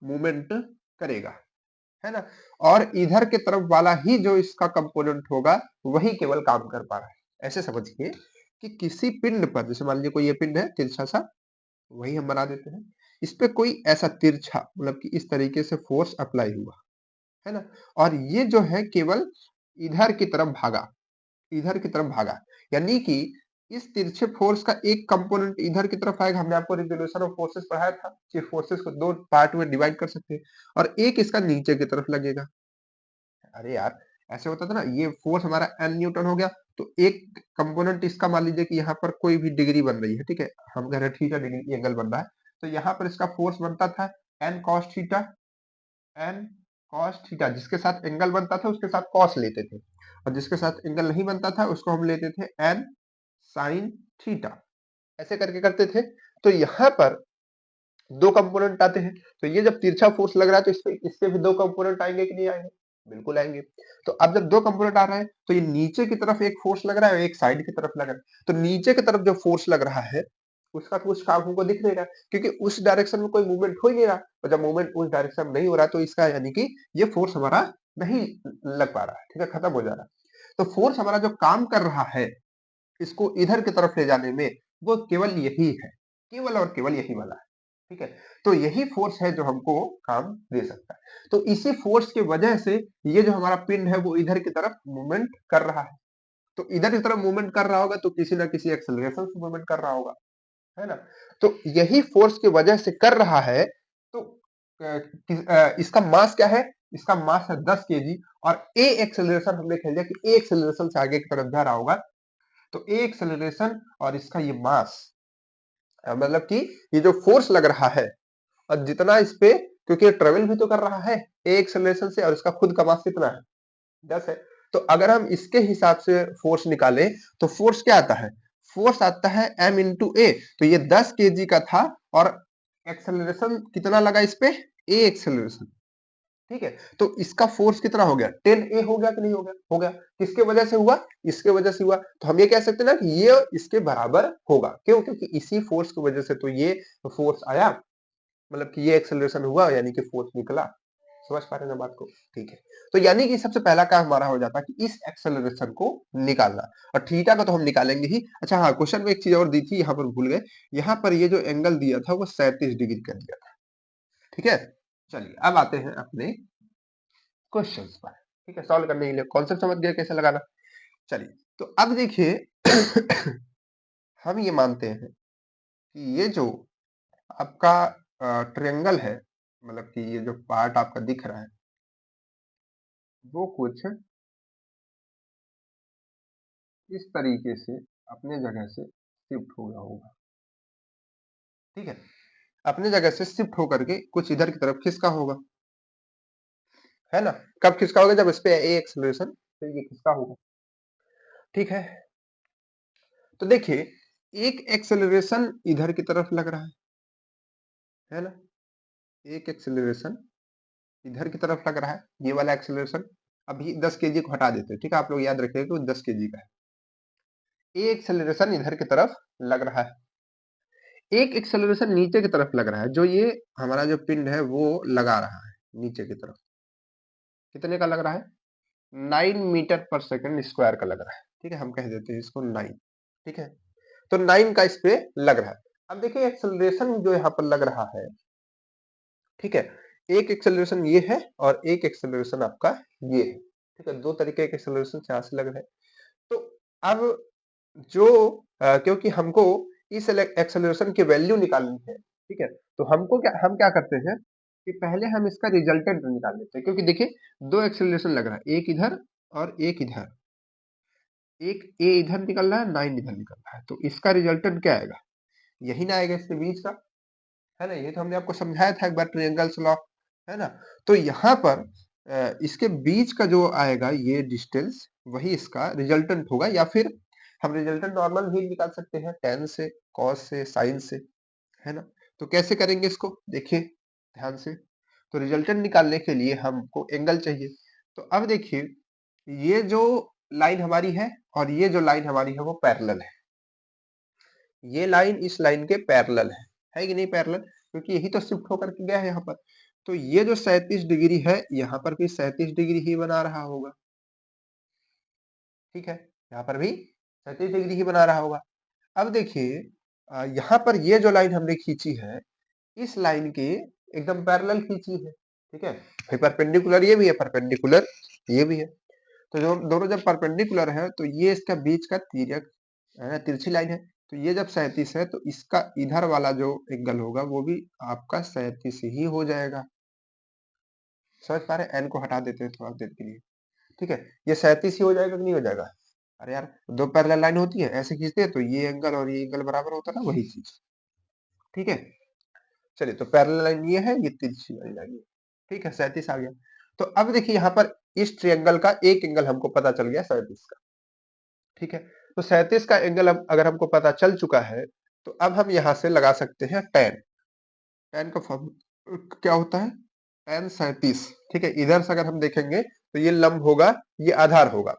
मूवमेंट करेगा, है ना। और इधर की तरफ वाला ही जो इसका कंपोनेंट होगा वही केवल काम कर पा रहा है। ऐसे समझिए कि किसी पिंड पर, जैसे मान लीजिए कोई ये पिंड है तिरछा सा, वही हम बना देते हैं, इस पे कोई ऐसा तिरछा, मतलब कि इस तरीके से फोर्स अप्लाई हुआ, है ना, और ये जो है केवल इधर की तरफ भागा, इधर की तरफ भागा, यानी कि इस तिरछे फोर्स का एक कंपोनेंट इधर की तरफ आएगा। हमने आपको रिजोल्यूशन ऑफ फोर्सेस पढ़ाया था कि फोर्सेस को दो पार्ट में डिवाइड कर सकते हैं, और एक इसका नीचे की तरफ लगेगा। अरे यार, ऐसे होता था ना, ये फोर्स हमारा एन न्यूटन हो गया, तो एक कंपोनेंट इसका मान लीजिए कि यहाँ पर कोई भी डिग्री बन रही है, ठीक है, हम कह रहे हैं थीटा डिग्री एंगल बन रहा है, तो यहाँ पर इसका फोर्स बनता था n cos theta, n cos theta, जिसके साथ एंगल बनता था उसके साथ कॉस लेते थे, और जिसके साथ एंगल नहीं बनता था उसको हम लेते थे एन साइन थीटा, ऐसे करके करते थे। तो यहाँ पर दो कंपोनेंट आते हैं, तो ये जब तिरछा फोर्स लग रहा है तो इससे भी दो कंपोनेंट आएंगे कि नहीं आएंगे? बिल्कुल आएंगे। तो अब जब दो कंपोनेंट आ रहे हैं तो ये नीचे की तरफ एक फोर्स लग रहा है और एक साइड की तरफ लग रहा है। तो नीचे की तरफ जो फोर्स लग रहा है उसका कुछ काम हमको दिख नहीं रहा, क्योंकि उस डायरेक्शन में कोई मूवमेंट हो ही नहीं रहा, और जब मूवमेंट उस डायरेक्शन में नहीं हो रहा तो इसका यानी कि ये फोर्स हमारा नहीं लग पा रहा है, ठीक है, खत्म हो जा रहा है। तो फोर्स हमारा जो काम कर रहा है इसको इधर की तरफ ले जाने में, वो केवल यही है, केवल और केवल यही वाला है। ठीक है, तो यही फोर्स है जो हमको काम दे सकता है। तो इसी फोर्स की वजह से ये जो हमारा पिंड है वो इधर की तरफ मूवमेंट कर रहा है। तो इधर की तरफ मूवमेंट कर रहा होगा तो किसी ना किसी एक्सेलरेशन से मूवमेंट कर रहा होगा, है ना। तो यही फोर्स की वजह से कर रहा है। तो इसका मास क्या है, इसका मास है 10 केजी, और ए एक्सेलरेशन हमने कह दिया कि ए एक्सेलरेशन से आगे की तरफ जा रहा होगा। तो ए एक्सेलरेशन और इसका ये मास, मतलब कि ये जो फोर्स लग रहा है, और जितना इस पे, क्योंकि ये ट्रेवल भी तो कर रहा है ए एक्सेलरेशन से, और इसका खुद का मास कितना है, 10 है। तो अगर हम इसके हिसाब से फोर्स निकालें तो फोर्स क्या आता है, फोर्स आता है m इंटू ए। तो ये 10 केजी का था और एक्सेलरेशन कितना लगा इस पे, ए एक्सेलरेशन, ठीक है। तो इसका फोर्स कितना हो गया, 10a हो गया कि नहीं हो गया, हो गया। किसके वजह से हुआ, इसके वजह से हुआ। तो हम ये कह सकते हैं ना कि ये इसके बराबर होगा, क्यों, क्योंकि इसी फोर्स की वजह से तो ये फोर्स आया, मतलब कि ये एक्सेलरेशन हुआ, यानी कि फोर्स निकला। समझ पा रहे हैं ना बात को, ठीक है। तो यानी कि सबसे पहला काम हमारा हो जाता है कि इस एक्सेलरेशन को निकालना, और थीटा का तो हम निकालेंगे ही। अच्छा हाँ, क्वेश्चन में एक चीज और दी थी, यहाँ पर भूल गए, यहाँ पर ये जो एंगल दिया था वो 37 डिग्री का दिया था, ठीक है। चलिए अब आते हैं अपने क्वेश्चंस पर, ठीक है। सॉल्व करने के लिए कॉन्सेप्ट समझ गए कैसे लगाना। चलिए, तो अब देखिए हम ये मानते हैं कि ये जो आपका ट्रायंगल है, मतलब कि ये जो पार्ट आपका दिख रहा है वो कुछ इस तरीके से अपने जगह से शिफ्ट हो गया होगा, ठीक है। अपने जगह से शिफ्ट होकर के कुछ इधर की तरफ खिसका होगा, है ना। कब खिसका होगा, जब इस पे ए एक्सेलरेशन तो ये खिसका होगा, ठीक है। तो देखिए एक एक्सेलरेशन इधर की तरफ लग रहा है ना, एक एक्सेलरेशन इधर की तरफ लग रहा है, ये वाला एक्सेलरेशन। अभी 10 केजी को हटा देते हैं, ठीक है। आप लोग याद रखिएगा कि वो 10 केजी का है। ये एक्सेलरेशन इधर की तरफ लग रहा है, एक एक्सेलरेशन नीचे की तरफ लग रहा है, जो ये हमारा जो पिंड है वो लगा रहा है नीचे की तरफ। कितने का लग रहा है, 9 मीटर पर सेकंड स्क्वायर का लग रहा है, ठीक है। हम कह देते हैं इसको 9, ठीक है। तो 9 का इस पे लग रहा है। अब देखिए एक्सेलरेशन जो यहाँ पर लग रहा है, ठीक है। एक एक्सेलरेशन ये है और एक एक्सेलरेशन आपका ये है, ठीक है। दो तरीके के एक्सेलरेशन यहाँ से लग रहे हैं। तो अब जो क्योंकि हमको इस एक्सेलरेशन की वैल्यू निकालनी है, ठीक है। तो हम क्या करते हैं कि पहले हम इसका रिजल्टेंट निकाल लेते हैं, क्योंकि देखिए दो एक्सेलरेशन लग रहा है, एक इधर और एक इधर, एक ए इधर निकल रहा है, 9 इधर निकल रहा है। तो इसका रिजल्टेंट क्या आएगा, यही ना आएगा इसके बीच का, है ना। ये तो हमने आपको समझाया था एक बार ट्रायंगल्स लॉ, है ना। तो यहाँ पर इसके बीच का जो आएगा ये डिस्टेंस, वही इसका रिजल्टेंट होगा, या फिर हम रिजल्टेंट नॉर्मल भी निकाल सकते हैं, tan से, cos से, sin से, है ना। तो कैसे करेंगे इसको, देखिए ध्यान से। तो रिजल्टेंट निकालने के लिए हमको एंगल चाहिए। तो अब देखिए ये जो लाइन हमारी है और ये जो लाइन हमारी है वो पैरेलल है, ये लाइन इस लाइन के पैरेलल है कि नहीं पैरेलल, क्योंकि यही तो शिफ्ट होकर के गया है यहाँ पर। तो ये जो 37 डिग्री है, यहाँ पर भी 37 डिग्री ही बना रहा होगा, ठीक है। यहाँ पर भी 37 डिग्री ही बना रहा होगा। अब देखिए यहाँ पर ये जो लाइन हमने खींची है, इस लाइन के एकदम पैरेलल खींची है, ठीक है। फिर परपेंडिकुलर ये भी है, परपेंडिकुलर ये भी है। तो जो दोनों जब परपेंडिकुलर है तो ये इसका बीच का तिर्यक तिरछी लाइन है। तो ये जब 37 है तो इसका इधर वाला जो एंगल होगा वो भी आपका 37 ही हो जाएगा। समझ पा रहे हैं, एन को हटा देते हैं थोड़ा देर के लिए, ठीक है। ये 37 ही हो जाएगा कि नहीं हो जाएगा। अरे यार दो पैरेलल लाइन होती है, ऐसे खींचते हैं तो ये एंगल और ये एंगल बराबर होता है ना, वही चीज, ठीक है। चलिए तो पैरेलल लाइन ये है, ये तिरछी वाली लाइन है, ठीक है। 37 आ गया। तो अब देखिए यहाँ पर इस ट्रायंगल का एक एंगल हमको पता चल गया 37 का, ठीक है। तो 37 का एंगल अगर हमको पता चल चुका है, तो अब हम यहाँ से लगा सकते हैं tan। tan का फॉर्म क्या होता है, tan 37, ठीक है। इधर से अगर हम देखेंगे तो ये लंब होगा, ये आधार होगा।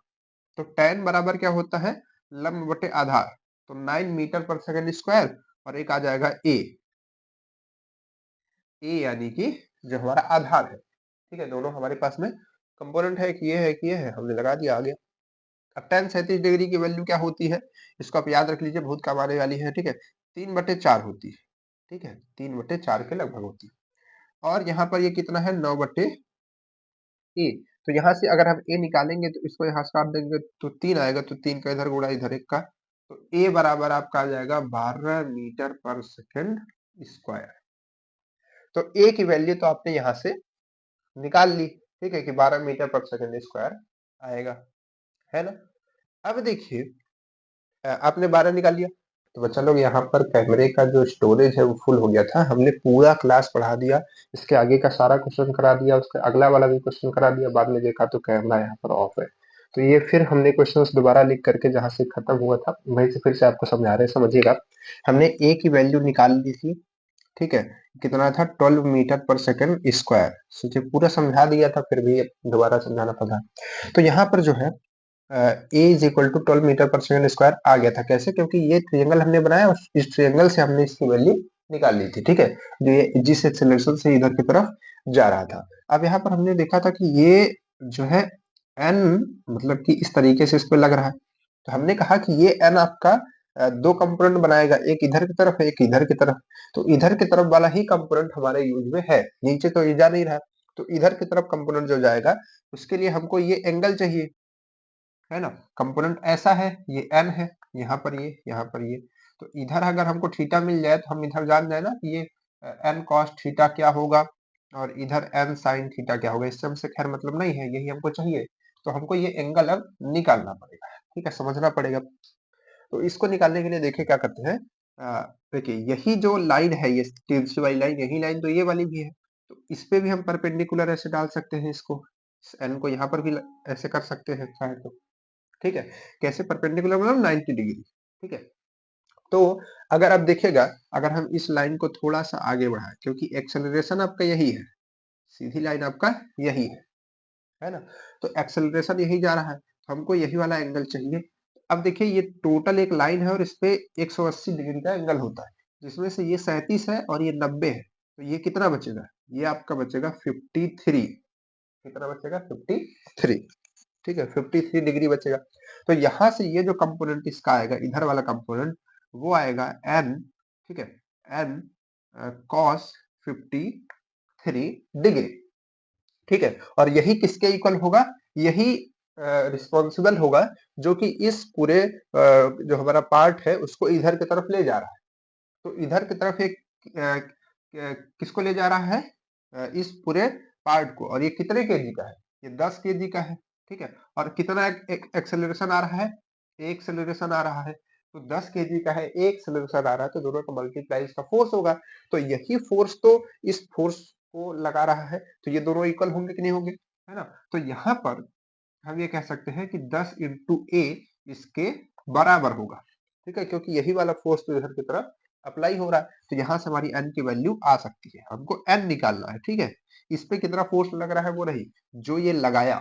तो tan बराबर क्या होता है, लंब बटे आधार। तो 9 मीटर पर सेकंड स्क्वायर, और एक आ जाएगा a, a यानी कि जो हमारा आधार है, ठीक है। दोनों हमारे पास में कंपोनेंट है कि ये है कि ये है, हमने लगा दिया, आ गया। अब tan 37 डिग्री की वैल्यू क्या होती है, इसको आप याद रख लीजिए, बहुत काम आने वाली है, ठीक है। 3/4 होती है, ठीक है, 3/4 के लगभग होती है। और यहाँ पर ये कितना है, 9/a। तो यहाँ से अगर हम a निकालेंगे तो इसको यहाँ से काट देंगे तो 3 आएगा, तो 3 का इधर गुणा इधर 1 का, तो a बराबर आपका आ जाएगा 12 मीटर पर सेकंड स्क्वायर। तो a की वैल्यू तो आपने यहाँ से निकाल ली, ठीक है, कि 12 मीटर पर सेकंड स्क्वायर आएगा, है ना। अब देखिए आपने 12 निकाल लिया। तो बच्चा लोग यहाँ पर कैमरे का जो स्टोरेज है वो फुल हो गया था, हमने पूरा क्लास पढ़ा दिया, इसके आगे का सारा क्वेश्चन करा दिया, उसके अगला वाला भी क्वेश्चन करा दिया। बाद में देखा तो कैमरा यहाँ पर ऑफ है। तो ये फिर हमने क्वेश्चंस दोबारा लिख करके जहाँ से खत्म हुआ था वहीं से फिर से आपको समझा रहे हैं, समझिएगा। हमने ए की वैल्यू निकाल ली थी, ठीक है, कितना था 12 मीटर पर सेकंड स्क्वायर। सोचिए पूरा समझा दिया था फिर भी दोबारा समझाना पड़ा। तो यहाँ पर जो है ए इज इक्वल टू 12 मीटर पर सेकंड स्क्वायर आ गया था। कैसे? क्योंकि ये ट्रायंगल हमने बनाया और इस ट्रायंगल से हमने इसकी वैल्यू निकाल ली थी। ठीक है, जो ये जिस एक्सेलरेशन से इधर की तरफ जा रहा था। अब यहाँ पर हमने देखा था कि ये जो है एन मतलब कि इस तरीके से इस पे लग रहा है। तो हमने कहा कि ये एन आपका दो कंपोनेंट बनाएगा, एक इधर की तरफ है एक इधर की तरफ। तो इधर की तरफ वाला ही कंपोनेंट हमारे यूज में है, नीचे तो ये जा नहीं रहा। तो इधर की तरफ कंपोनेंट जो जाएगा उसके लिए हमको ये एंगल चाहिए, है ना। कंपोनेंट ऐसा है, ये एन है, यहाँ पर ये, यहाँ पर ये। तो इधर अगर हमको थीटा मिल जाए तो हम इधर जान जाए ना कि ये एन कॉस थीटा क्या होगा और इधर एन साइन थीटा क्या होगा। इससे हमसे खैर मतलब नहीं है, यही हमको चाहिए। तो हमको ये एंगल अब निकालना पड़ेगा, ठीक है, समझना पड़ेगा। तो इसको निकालने के लिए देखिए क्या करते हैं। देखिए यही जो लाइन है, ये तिरछी वाली लाइन, यही लाइन तो ये वाली भी है। तो इस पे भी हम परपेंडिकुलर ऐसे डाल सकते हैं इसको, एन को यहाँ पर भी ऐसे कर सकते हैं चाहे तो। ठीक है, कैसे? परपेंडिकुलर मतलब 90 डिग्री। ठीक है, तो अगर आप देखिएगा, अगर हम इस लाइन को थोड़ा सा आगे बढ़ाएं, क्योंकि एक्सेलरेशन आपका यही है, सीधी लाइन आपका यही है ना। तो एक्सेलरेशन यही जा रहा है, तो हमको यही वाला एंगल चाहिए। अब देखिए ये टोटल एक लाइन है और इस पे 180 डिग्री का एंगल होता है, जिसमें से ये 37 है और ये 90 है। तो ये कितना बचेगा? ये आपका बचेगा 53। कितना बचेगा? 53। ठीक है, 53 डिग्री बचेगा। तो यहां से ये जो कंपोनेंट इसका आएगा, इधर वाला कंपोनेंट, वो आएगा एन, ठीक है, एन कॉस 53 डिग्री। ठीक है, और यही किसके इक्वल होगा? यही रिस्पॉन्सिबल होगा जो कि इस पूरे जो हमारा पार्ट है उसको इधर की तरफ ले जा रहा है। तो इधर की तरफ एक किसको ले जा रहा है? इस पूरे पार्ट को। और ये कितने केजी का है? ये 10 केजी का है। ठीक है, और कितना एक्सेलरेशन आ रहा है? एक एक्सेलरेशन आ रहा है। तो 10 केजी का है, एक एक्सेलरेशन आ रहा है, तो दोनों का मल्टीप्लाई इसका फोर्स होगा। तो यही फोर्स तो इस फोर्स को लगा रहा है, तो ये दोनों इक्वल होंगे कि नहीं होंगे, है ना। तो यहाँ पर हम ये कह सकते हैं कि 10 इंटू ए इसके बराबर होगा। ठीक है, क्योंकि यही वाला फोर्स तो इधर की तरफ अप्लाई हो रहा है। तो यहाँ से हमारी एन की वैल्यू आ सकती है, हमको एन निकालना है। ठीक है, इस पे कितना फोर्स लग रहा है वो रही, जो ये लगाया,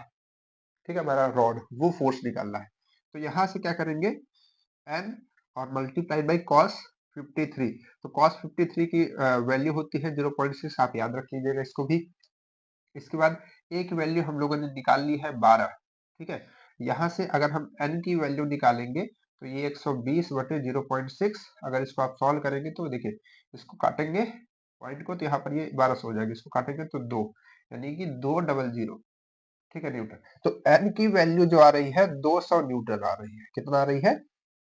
ठीक है, हमारा रॉड, वो फोर्स निकालना है। तो यहाँ से क्या करेंगे, एन और मल्टीप्लाइड बाई कॉस 53। तो कॉस 53 की वैल्यू होती है 0.6, आप याद रख लीजिएगा इसको भी। इसके बाद एक वैल्यू हम लोगों ने निकाल ली है 12। ठीक है, यहाँ से अगर हम n की वैल्यू निकालेंगे तो ये 120 बटे 0.6, अगर इसको आप सॉल्व करेंगे तो देखिए, इसको काटेंगे पॉइंट को तो यहाँ पर ये 1200 हो जाएगी, इसको काटेंगे तो 2, यानी कि 200। ठीक है, न्यूटन। तो n की वैल्यू जो आ रही है 200 न्यूटन आ रही है। कितना आ रही है?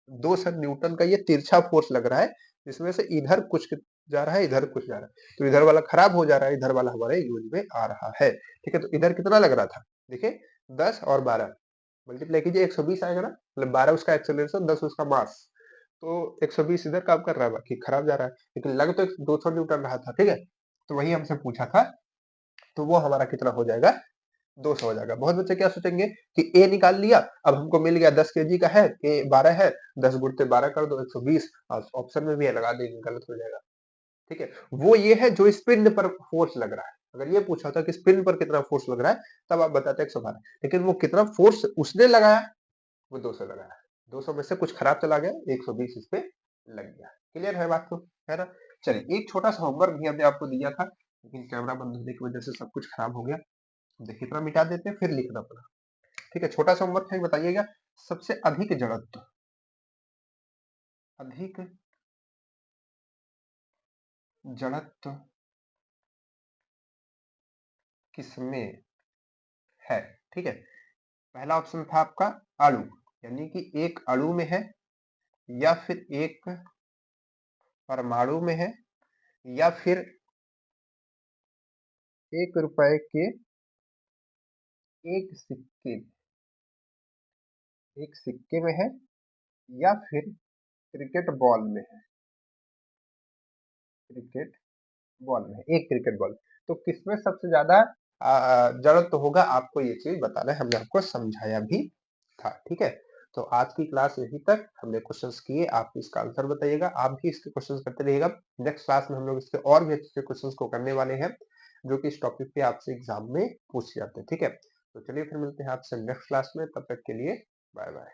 200 न्यूटन का ये तिरछा फोर्स लग रहा है, जिसमें से इधर कुछ जा रहा है, इधर कुछ जा रहा है। तो इधर वाला खराब हो जा रहा है, इधर वाला हमारे यूज में आ रहा है। ठीक है, तो इधर कितना लग रहा था? देखिए 10 और 12 मल्टीप्लाई कीजिए, 120 आएगा ना, मतलब 12 उसका एक्सेलरेशन, 10 उसका मास। तो 120 इधर काम कर रहा है, बाकी खराब जा रहा है, लेकिन लग तो 200 न्यूटन रहा था। ठीक है, तो वही हमसे पूछा था, तो वो हमारा कितना हो जाएगा? 200 हो जाएगा। बहुत बच्चे क्या सोचेंगे कि ए निकाल लिया, अब हमको मिल गया 10 केजी का है, ए 12 है, 10 गुणते 12 कर दो 120, ऑप्शन में भी है लगा देंगे, गलत हो जाएगा। ठीक है, वो ये है जो स्पिन पर फोर्स लग रहा है। अगर ये पूछा था कि स्पिन पर कितना फोर्स लग रहा है, तब आप बताते 112, लेकिन वो कितना फोर्स उसने लगाया, वो 200 लगाया। 200 में से कुछ खराब चला गया, 120 इस पे लग गया। क्लियर है बात? तो है ना। चलिए एक छोटा सा होमवर्क भी हमने आपको दिया था, लेकिन कैमरा बंद होने की वजह से सब कुछ खराब हो गया। देखिए इतना मिटा देते हैं, फिर लिखना पड़ा। ठीक है, छोटा सा होमवर्क है, बताइएगा सबसे अधिक जड़त्व, अधिक जड़त्व किसमें है? ठीक है, पहला ऑप्शन था आपका अणु, यानी कि एक अणु में है, या फिर एक परमाणु में है, या फिर 1 रुपए के एक सिक्के, एक सिक्के में है, या फिर क्रिकेट बॉल में है, क्रिकेट बॉल में है, एक क्रिकेट बॉल। तो किसमें सबसे ज्यादा जड़त्व होगा, आपको ये चीज बताना है, हमने आपको समझाया भी था। ठीक है, तो आज की क्लास यहीं तक। हमने क्वेश्चंस किए, आप इसका आंसर बताइएगा। आप भी इसके क्वेश्चंस करते रहिएगा। नेक्स्ट क्लास में हम लोग इसके और भी अच्छे क्वेश्चंस को करने वाले हैं, जो कि इस टॉपिक पे आपसे एग्जाम में पूछे जाते हैं। ठीक है, तो चलिए फिर मिलते हैं आपसे नेक्स्ट क्लास में। तब तक के लिए बाय बाय।